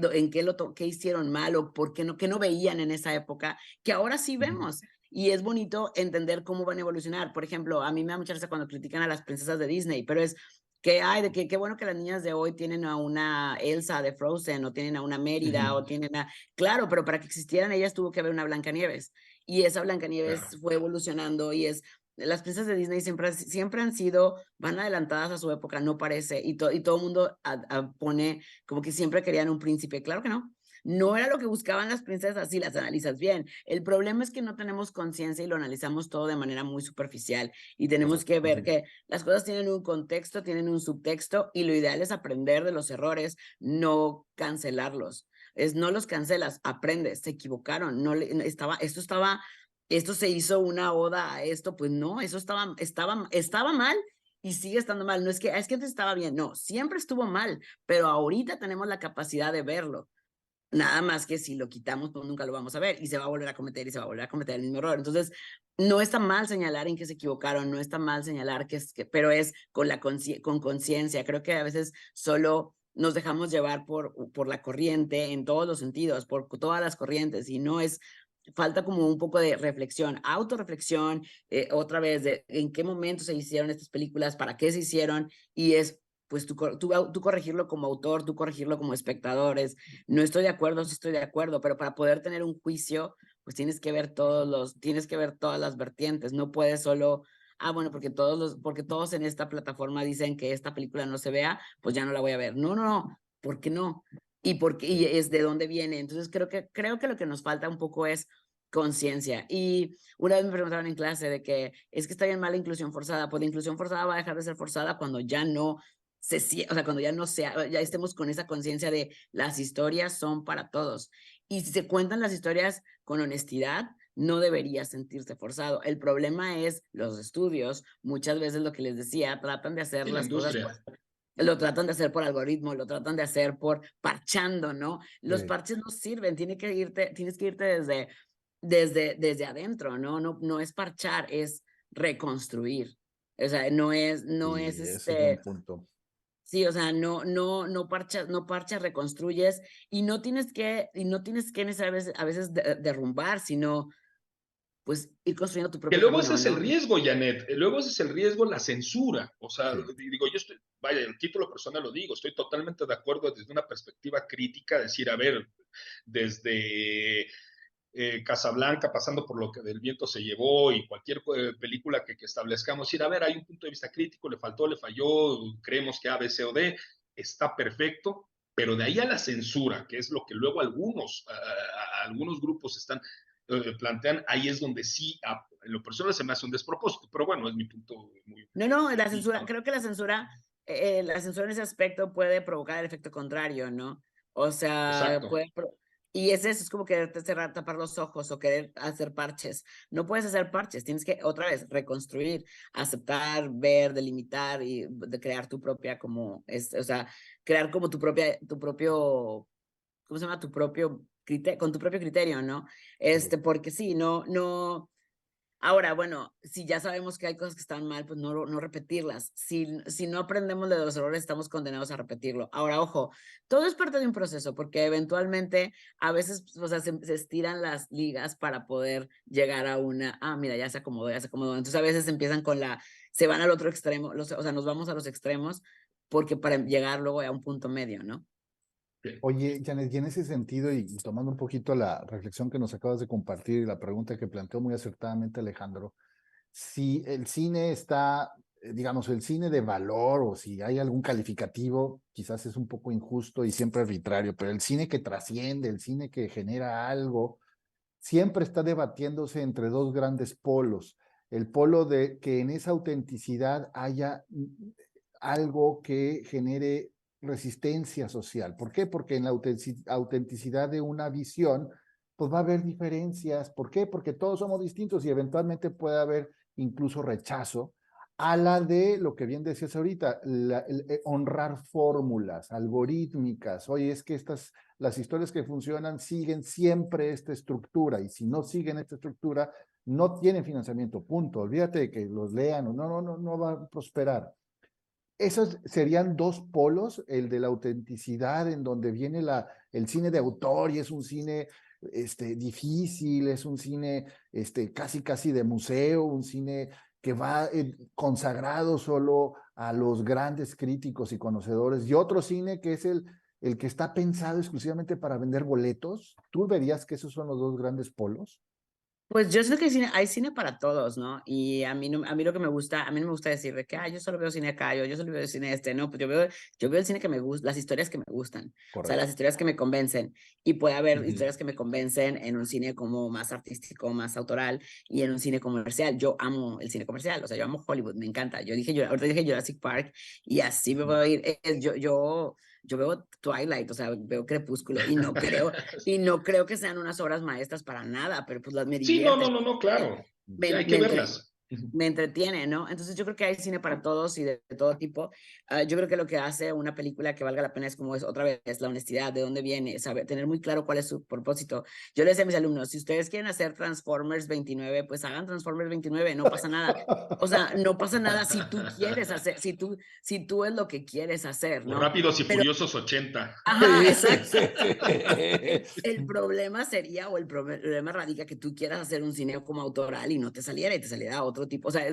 hicieron mal o por qué no veían en esa época, que ahora sí vemos. Y es bonito entender cómo van a evolucionar. Por ejemplo, a mí me da mucha risa cuando critican a las princesas de Disney, pero es que qué bueno que las niñas de hoy tienen a una Elsa de Frozen o tienen a una Mérida o tienen a... Claro, pero para que existieran ellas tuvo que haber una Blancanieves. Y esa Blancanieves fue evolucionando y las princesas de Disney siempre han sido, van adelantadas a su época, no parece, y todo el mundo pone como que siempre querían un príncipe. Claro que no. No era lo que buscaban las princesas si las analizas bien. El problema es que no tenemos conciencia y lo analizamos todo de manera muy superficial y tenemos que ver que las cosas tienen un contexto, tienen un subtexto y lo ideal es aprender de los errores, no cancelarlos. No los cancelas, aprendes, se equivocaron, esto se hizo una oda a esto, pues no, eso estaba mal y sigue estando mal. No es que antes estaba bien, no, siempre estuvo mal, pero ahorita tenemos la capacidad de verlo. Nada más que si lo quitamos, pues nunca lo vamos a ver y se va a volver a cometer y se va a volver a cometer el mismo error. Entonces, no está mal señalar en que se equivocaron, no está mal señalar pero es con conciencia. Creo que a veces solo nos dejamos llevar por la corriente en todos los sentidos, por todas las corrientes y falta como un poco de reflexión, autorreflexión, otra vez de en qué momento se hicieron estas películas, para qué se hicieron y pues tú corregirlo como autor, tú corregirlo como espectadores. No estoy de acuerdo, sí estoy de acuerdo, pero para poder tener un juicio, pues tienes que ver tienes que ver todas las vertientes. No puedes solo, bueno, porque todos en esta plataforma dicen que esta película no se vea, pues ya no la voy a ver. No, ¿por qué no? Y es de dónde viene. Entonces creo que lo que nos falta un poco es conciencia. Y una vez me preguntaron en clase de que es que está bien mal la inclusión forzada. Pues la inclusión forzada va a dejar de ser forzada cuando ya no cuando ya estemos con esa conciencia de las historias son para todos. Y si se cuentan las historias con honestidad, no debería sentirse forzado. El problema es los estudios, muchas veces lo que les decía, tratan de hacer las cosas, lo tratan de hacer por algoritmo, lo tratan de hacer por parchando, ¿no? Los parches no sirven, tienes que irte desde adentro, ¿no? No es parchar, es reconstruir. O sea, no es ese es buen punto. Sí, o sea, no parchas, reconstruyes y no tienes que a veces derrumbar, sino pues ir construyendo tu Que propio luego ese camino, es el ¿no? riesgo, Janet. Luego ese es el riesgo, la censura. O sea, digo, yo estoy, vaya, el título personal lo digo, estoy totalmente de acuerdo desde una perspectiva crítica, decir, a ver, desde Casablanca, pasando por lo que del viento se llevó y cualquier película que establezcamos, ir a ver, hay un punto de vista crítico, le faltó, le falló, creemos que A, B, C o D, está perfecto, pero de ahí a la censura, que es lo que luego algunos grupos están plantean, ahí es donde sí, en lo personal se me hace un despropósito, pero bueno, es mi punto muy... No, la censura, creo que la censura en ese aspecto puede provocar el efecto contrario, ¿no? O sea, Exacto. Y es como quererte tapar los ojos o querer hacer parches. No puedes hacer parches, tienes que otra vez reconstruir, aceptar, ver, delimitar y crear tu propia o sea, crear como tu propio, ¿cómo se llama? Tu propio criterio, con tu propio criterio, ¿no? Porque sí, no. Ahora, bueno, si ya sabemos que hay cosas que están mal, pues no repetirlas. Si no aprendemos de los errores, estamos condenados a repetirlo. Ahora, ojo, todo es parte de un proceso, porque eventualmente a veces, o sea, se estiran las ligas para poder llegar a mira, ya se acomodó. Entonces a veces empiezan se van al otro extremo, o sea, nos vamos a los extremos, porque para llegar luego a un punto medio, ¿no? Oye, Janet, y en ese sentido, y tomando un poquito la reflexión que nos acabas de compartir y la pregunta que planteó muy acertadamente Alejandro, si el cine está digamos, el cine de valor, o si hay algún calificativo, quizás es un poco injusto y siempre arbitrario, pero el cine que trasciende, el cine que genera algo, siempre está debatiéndose entre dos grandes polos. El polo de que en esa autenticidad haya algo que genere resistencia social. ¿Por qué? Porque en la autenticidad de una visión, pues va a haber diferencias. ¿Por qué? Porque todos somos distintos y eventualmente puede haber incluso rechazo a la de lo que bien decías ahorita, honrar fórmulas algorítmicas. Oye, es que las historias que funcionan siguen siempre esta estructura y si no siguen esta estructura, no tienen financiamiento, punto. Olvídate de que los lean, no va a prosperar. Esos serían dos polos, el de la autenticidad, en donde viene el cine de autor y es un cine difícil, es un cine casi de museo, un cine que va consagrado solo a los grandes críticos y conocedores, y otro cine que es el que está pensado exclusivamente para vender boletos. ¿Tú verías que esos son los dos grandes polos? Pues yo sé que hay cine para todos, ¿no? Y a mí, no, a mí lo que me gusta, a mí no me gusta decir de que, yo solo veo cine acá, yo solo veo cine no, pues yo veo el cine que me gusta, las historias que me gustan, Correcto. O sea, las historias que me convencen. Y puede haber historias que me convencen en un cine como más artístico, más autoral, y en un cine comercial. Yo amo el cine comercial, o sea, yo amo Hollywood, me encanta. Ahorita dije Jurassic Park, y así me voy a ir. Yo veo Twilight, o sea, veo Crepúsculo, y no creo que sean unas obras maestras para nada, pero pues me Sí, divierte. no, claro. Sí, hay que verlas. Me entretiene, ¿no? Entonces yo creo que hay cine para todos y de todo tipo. Yo creo que lo que hace una película que valga la pena es como es otra vez la honestidad, de dónde viene, saber, tener muy claro cuál es su propósito. Yo les decía a mis alumnos, si ustedes quieren hacer Transformers 29, pues hagan Transformers 29, no pasa nada. O sea, no pasa nada si tú quieres hacer, si tú es lo que quieres hacer, ¿no? Rápidos y Furiosos 80. Ajá, exacto. El problema sería, o el problema radica que tú quieras hacer un cine como autoral y no te saliera y te saliera otro tipo. O sea,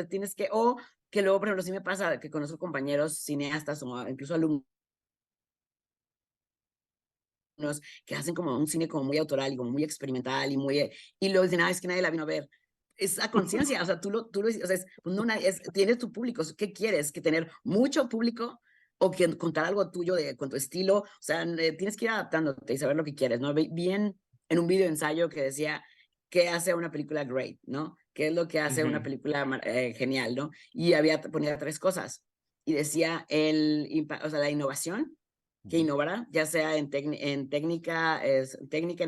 tienes que, o que luego, por ejemplo, sí me pasa que conozco compañeros cineastas o incluso alumnos que hacen como un cine como muy autoral y como muy experimental y luego dicen, es que nadie la vino a ver. Es a conciencia, o sea, o sea, tienes tu público, ¿qué quieres? ¿Que tener mucho público o que contar algo tuyo con tu estilo? O sea, tienes que ir adaptándote y saber lo que quieres, ¿no? Bien en un video ensayo que decía, ¿qué hace una película great, no? ¿Qué es lo que hace una película genial, no? Y ponía 3 cosas y decía o sea, la innovación, que innovara, ya sea en técnica,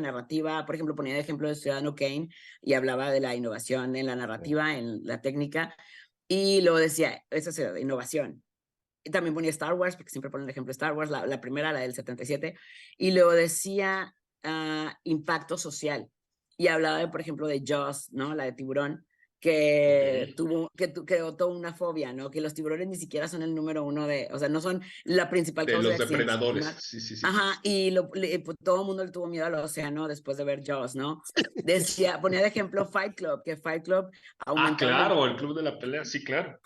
narrativa. Por ejemplo, ponía el ejemplo de Ciudadano Kane y hablaba de la innovación en la narrativa, en la técnica, y luego decía, esa es la innovación. Y también ponía Star Wars, porque siempre ponen el ejemplo de Star Wars, la primera, la del 77, y luego decía impacto social, y hablaba, por ejemplo, de Jaws, ¿no? La de tiburón, que creó toda una fobia, ¿no? Que los tiburones ni siquiera son el número 1 o sea, no son la principal De causa de los accidentes. depredadores. Sí. Ajá, y pues, todo el mundo le tuvo miedo al océano después de ver Jaws, ¿no? Ponía de ejemplo Fight Club, que Fight Club Claro, el club de la pelea, sí, claro.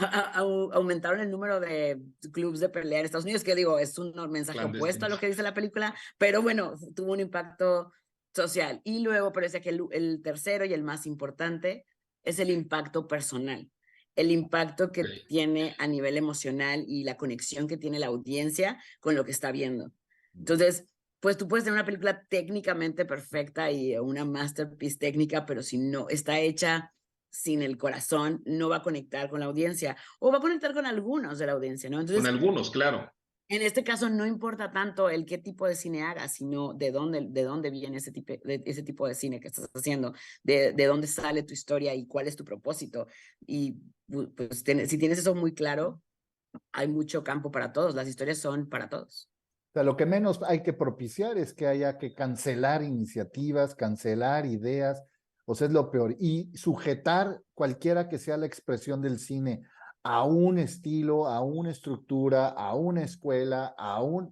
aumentaron el número de clubs de pelea en Estados Unidos, que digo, es un mensaje opuesto a lo que dice la película, pero bueno, tuvo un impacto social. Y luego parece que el tercero y el más importante es el impacto personal, el impacto que tiene a nivel emocional y la conexión que tiene la audiencia con lo que está viendo. Entonces, pues tú puedes tener una película técnicamente perfecta y una masterpiece técnica, pero si no está hecha sin el corazón, no va a conectar con la audiencia, o va a conectar con algunos de la audiencia, ¿no? Entonces, con algunos, claro. En este caso no importa tanto el qué tipo de cine hagas, sino de dónde viene ese tipo de cine que estás haciendo, de dónde sale tu historia y cuál es tu propósito. Y pues si tienes eso muy claro, hay mucho campo para todos, las historias son para todos. O sea, lo que menos hay que propiciar es que haya que cancelar iniciativas, cancelar ideas, o sea, es lo peor. Y sujetar cualquiera que sea la expresión del cine a un estilo, a una estructura, a una escuela,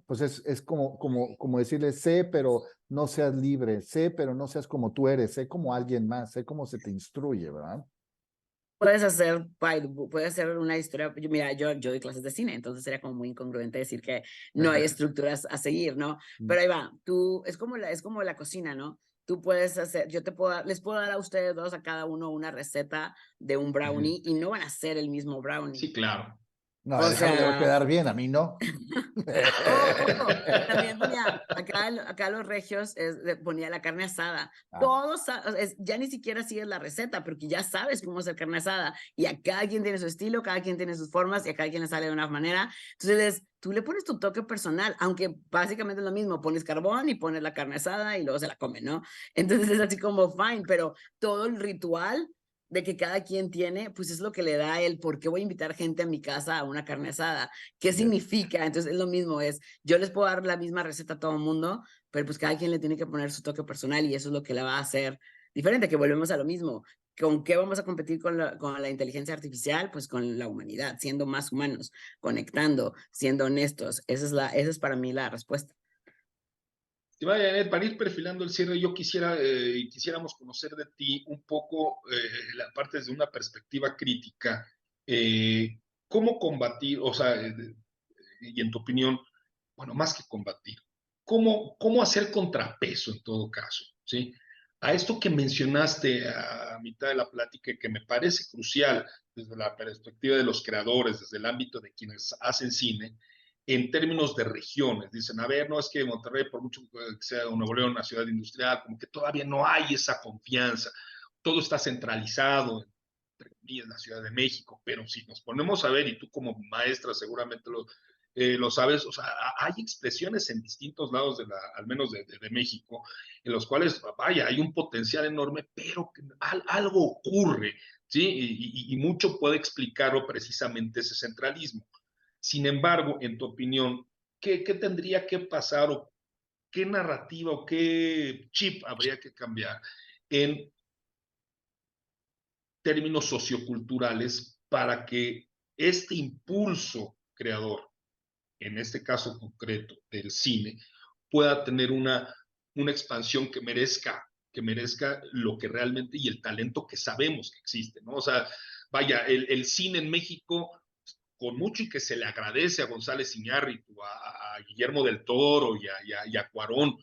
pues es como decirle, sé, pero no seas libre, sé, pero no seas como tú eres, sé como alguien más, sé cómo se te instruye, ¿verdad? Puedes hacer una historia. Mira, yo doy clases de cine, entonces sería como muy incongruente decir que no hay estructuras a seguir, ¿no? Pero ahí va, es como la cocina, ¿no? tú puedes hacer, les puedo dar a ustedes dos, a cada uno, una receta de un brownie y no van a hacer el mismo brownie. Sí, claro. No, O déjalo, le va a sea, quedar bien, a mí no. también ponía, acá los regios ponía la carne asada. Ah, Todos, ya ni siquiera sigues la receta, porque ya sabes cómo hacer carne asada. Y a cada quien tiene su estilo, cada quien tiene sus formas y a cada quien le sale de una manera. Entonces, tú le pones tu toque personal, aunque básicamente es lo mismo. Pones carbón y pones la carne asada y luego se la come, ¿no? Entonces es así como fine, pero todo el ritual de que cada quien tiene, pues es lo que le da el por qué voy a invitar gente a mi casa a una carne asada. ¿Qué significa? Entonces es lo mismo, yo les puedo dar la misma receta a todo el mundo, pero pues cada quien le tiene que poner su toque personal y eso es lo que le va a hacer diferente, que volvemos a lo mismo. ¿Con qué vamos a competir con la inteligencia artificial? Pues con la humanidad, siendo más humanos, conectando, siendo honestos. Esa es para mí la respuesta. Y vaya, Janet, para ir perfilando el cierre, yo quisiéramos conocer de ti un poco la parte desde una perspectiva crítica. ¿Cómo combatir, o sea, y en tu opinión, bueno, más que combatir, cómo hacer contrapeso en todo caso, ¿sí? A esto que mencionaste a mitad de la plática, que me parece crucial desde la perspectiva de los creadores, desde el ámbito de quienes hacen cine, en términos de regiones. Dicen, a ver, no es que Monterrey, por mucho que sea Nuevo León una ciudad industrial, como que todavía no hay esa confianza. Todo está centralizado, entre comillas, en la Ciudad de México, pero si nos ponemos a ver, y tú como maestra seguramente lo sabes, o sea, hay expresiones en distintos lados, al menos de México, en los cuales, vaya, hay un potencial enorme, pero algo ocurre, ¿sí? Y mucho puede explicarlo precisamente ese centralismo. Sin embargo, en tu opinión, ¿qué tendría que pasar o qué narrativa o qué chip habría que cambiar en términos socioculturales para que este impulso creador, en este caso concreto del cine, pueda tener una expansión que merezca lo que realmente y el talento que sabemos que existe, ¿no? O sea, vaya, el cine en México con mucho y que se le agradece a González Iñárritu, a Guillermo del Toro y a Cuarón,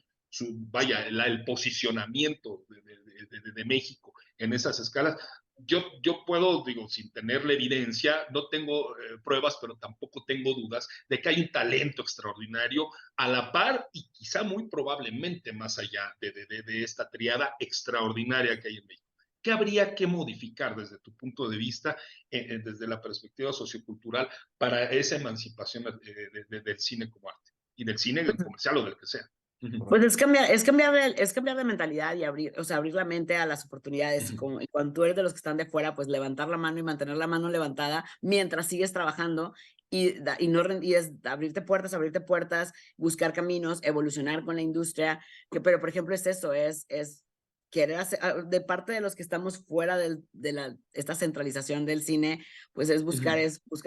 vaya, el posicionamiento de México en esas escalas. Yo puedo, digo, sin tener la evidencia, no tengo pruebas, pero tampoco tengo dudas de que hay un talento extraordinario a la par y quizá muy probablemente más allá de esta triada extraordinaria que hay en México. ¿Qué habría que modificar desde tu punto de vista, desde la perspectiva sociocultural, para esa emancipación del cine como arte y del cine comercial o del que sea? Pues es cambiar de mentalidad y abrir, o sea, abrir la mente a las oportunidades y cuando tú eres de los que están de fuera, pues levantar la mano y mantener la mano levantada mientras sigues trabajando y es abrirte puertas, buscar caminos, evolucionar con la industria, pero por ejemplo es eso, es querer hacer, de parte de los que estamos fuera esta centralización del cine, pues es buscar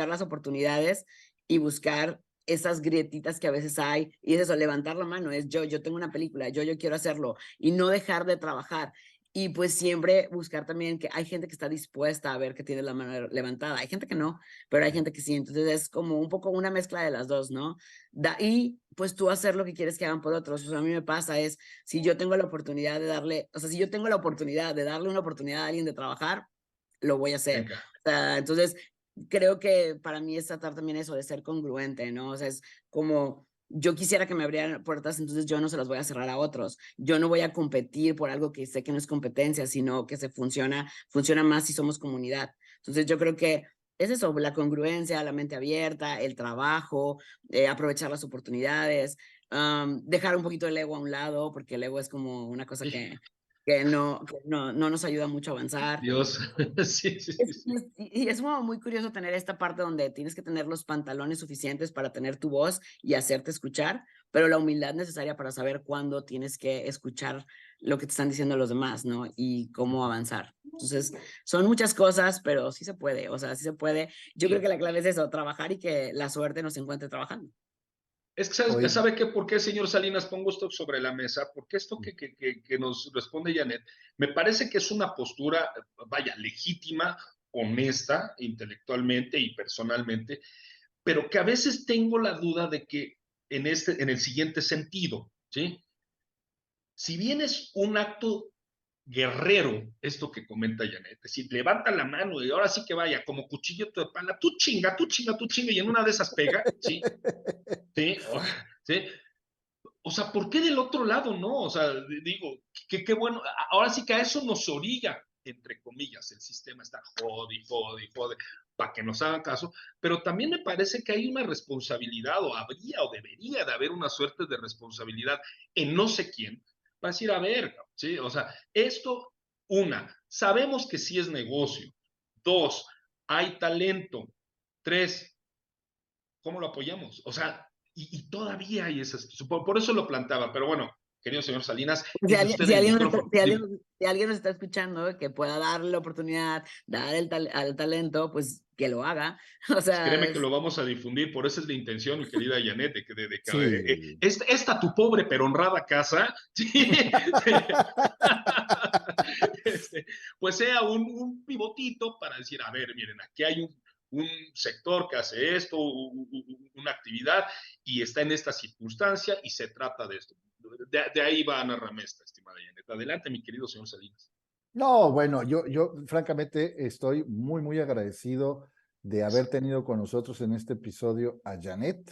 las oportunidades y buscar esas grietitas que a veces hay, y es eso, levantar la mano, yo tengo una película, yo quiero hacerlo, y no dejar de trabajar. Y pues siempre buscar también que hay gente que está dispuesta a ver que tiene la mano levantada, hay gente que no, pero hay gente que sí, entonces es como un poco una mezcla de las dos, ¿no? Y pues tú hacer lo que quieres que hagan por otros, o sea, a mí me pasa si yo tengo la oportunidad de darle, o sea, si yo tengo la oportunidad de darle una oportunidad a alguien de trabajar, lo voy a hacer. Venga. O sea, entonces creo que para mí es tratar también eso de ser congruente, ¿no? O sea, es como yo quisiera que me abrieran puertas, entonces yo no se las voy a cerrar a otros. Yo no voy a competir por algo que sé que no es competencia, sino que funciona más si somos comunidad. Entonces yo creo que es eso, la congruencia, la mente abierta, el trabajo, aprovechar las oportunidades, dejar un poquito el ego a un lado, porque el ego es como una cosa que no nos ayuda mucho a avanzar. Dios, sí, sí, sí, sí. Y es como muy curioso tener esta parte donde tienes que tener los pantalones suficientes para tener tu voz y hacerte escuchar, pero la humildad necesaria para saber cuándo tienes que escuchar lo que te están diciendo los demás, ¿no? Y cómo avanzar. Entonces, son muchas cosas, pero sí se puede, o sea, sí se puede. Yo creo que la clave es eso, trabajar y que la suerte nos encuentre trabajando. Es que ¿sabe qué? ¿Por qué, señor Salinas, pongo esto sobre la mesa? Porque esto que nos responde Janet, me parece que es una postura, vaya, legítima, honesta, intelectualmente y personalmente, pero que a veces tengo la duda de que en el siguiente sentido, ¿sí? si bien es un acto guerrero, esto que comenta Janet, es decir, levanta la mano y ahora sí que vaya, como cuchillo de pala, tú chinga, tú chinga, tú chinga, y en una de esas pega, ¿sí? ¿Sí? ¿Sí? O sea, ¿por qué del otro lado no? O sea, digo, qué bueno, ahora sí que a eso nos orilla, entre comillas, el sistema está jode, para que nos hagan caso, pero también me parece que hay una responsabilidad, o habría, o debería de haber una suerte de responsabilidad en no sé quién, para decir, a ver, ¿sí? O sea, esto, sabemos que sí es negocio. Dos, hay talento. Tres, ¿cómo lo apoyamos? O sea, y todavía hay esa situación. Por eso lo plantaba, pero bueno, querido señor Salinas, Si es de alguien, usted si el alguien, micrófono. si alguien nos está escuchando que pueda darle la oportunidad, dar al talento, pues que lo haga. O sea, Créeme que lo vamos a difundir, por esa es la intención, mi querida Janet, Sí. esta tu pobre pero honrada casa, ¿sí? Pues sea un pivotito para decir, a ver, miren, aquí hay un sector que hace esto, una actividad, y está en esta circunstancia, y se trata de esto. De ahí va Ana Ramesta, estimada Janet. Adelante, mi querido señor Salinas. No, bueno, yo francamente estoy muy, muy agradecido de haber tenido con nosotros en este episodio a Janet,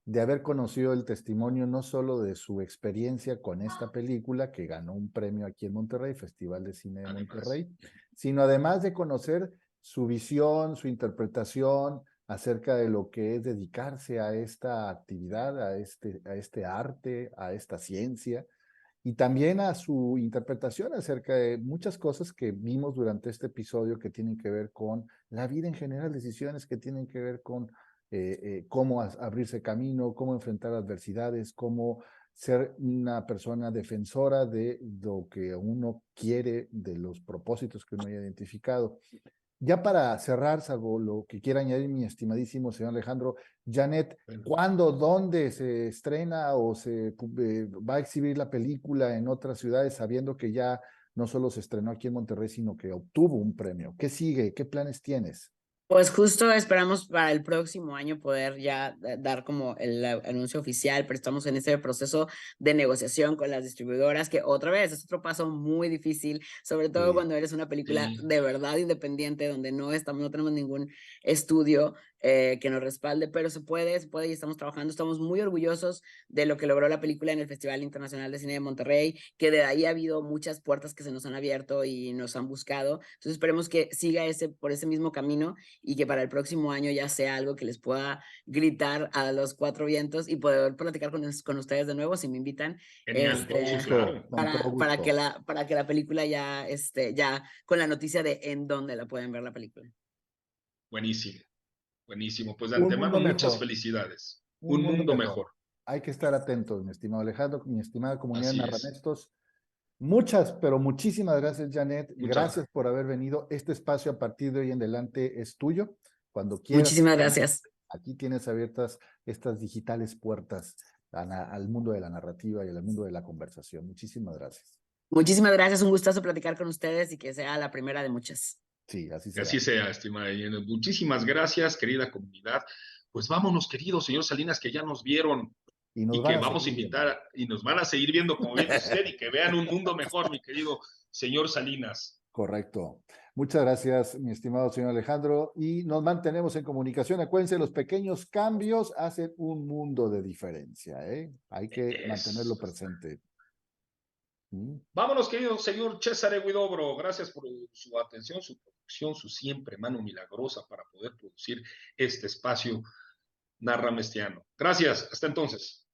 de haber conocido el testimonio no solo de su experiencia con esta película que ganó un premio aquí en Monterrey, Festival de Cine de Además, Monterrey, sino además de conocer su visión, su interpretación acerca de lo que es dedicarse a esta actividad, a este arte, a esta ciencia y también a su interpretación acerca de muchas cosas que vimos durante este episodio que tienen que ver con la vida en general, decisiones que tienen que ver con cómo abrirse camino, cómo enfrentar adversidades, cómo ser una persona defensora de lo que uno quiere, de los propósitos que uno haya identificado. Ya para cerrar, salvo lo que quiera añadir mi estimadísimo señor Alejandro, Janet, bueno. ¿cuándo, dónde se estrena o se va a exhibir la película en otras ciudades, sabiendo que ya no solo se estrenó aquí en Monterrey, sino que obtuvo un premio? ¿Qué sigue? ¿Qué planes tienes? pues justo esperamos para el próximo año poder ya dar como el anuncio oficial, pero estamos en ese proceso de negociación con las distribuidoras, que otra vez es otro paso muy difícil, sobre todo Sí. cuando eres una película Sí. de verdad independiente, donde no tenemos ningún estudio que nos respalde, pero se puede y estamos trabajando, estamos muy orgullosos de lo que logró la película en el Festival Internacional de Cine de Monterrey, que de ahí ha habido muchas puertas que se nos han abierto y nos han buscado, entonces esperemos que siga por ese mismo camino y que para el próximo año ya sea algo que les pueda gritar a los cuatro vientos y poder platicar con ustedes de nuevo si me invitan, Genial, Con sí, gusto, claro. con todo gusto. para que la película ya, ya con la noticia de en dónde la pueden ver la película. Buenísimo, buenísimo. Pues de Un antemano, mundo muchas mejor, felicidades. un Un mundo mundo mejor. mejor. Hay que estar atentos, mi estimado Alejandro, mi estimada comunidad de Así es. Narranestos. Muchas, pero muchísimas gracias, Janet. Muchas Gracias por haber venido. Este espacio a partir de hoy en adelante es tuyo. Cuando quieras, Muchísimas gracias. aquí tienes abiertas estas digitales puertas al mundo de la narrativa y al mundo de la conversación. Muchísimas gracias. Muchísimas gracias, un gustazo platicar con ustedes y que sea la primera de muchas. Sí, así Que será. así sea, estimada Irene. Muchísimas gracias, querida comunidad. Pues vámonos, querido señor Salinas, que ya nos vieron Y nos y van que a vamos a seguir viendo. invitar y nos van a seguir viendo, como bien dice usted, y que vean un mundo mejor, mi querido señor Salinas. Correcto. Muchas gracias, mi estimado señor Alejandro. Y nos mantenemos en comunicación. Acuérdense, los pequeños cambios hacen un mundo de diferencia, ¿eh? Hay que mantenerlo Eso está. presente. ¿Mm? Vámonos, querido señor César Eguidobro. Gracias por su atención, su producción, su siempre mano milagrosa para poder producir este espacio narramestiano. Gracias. Hasta entonces.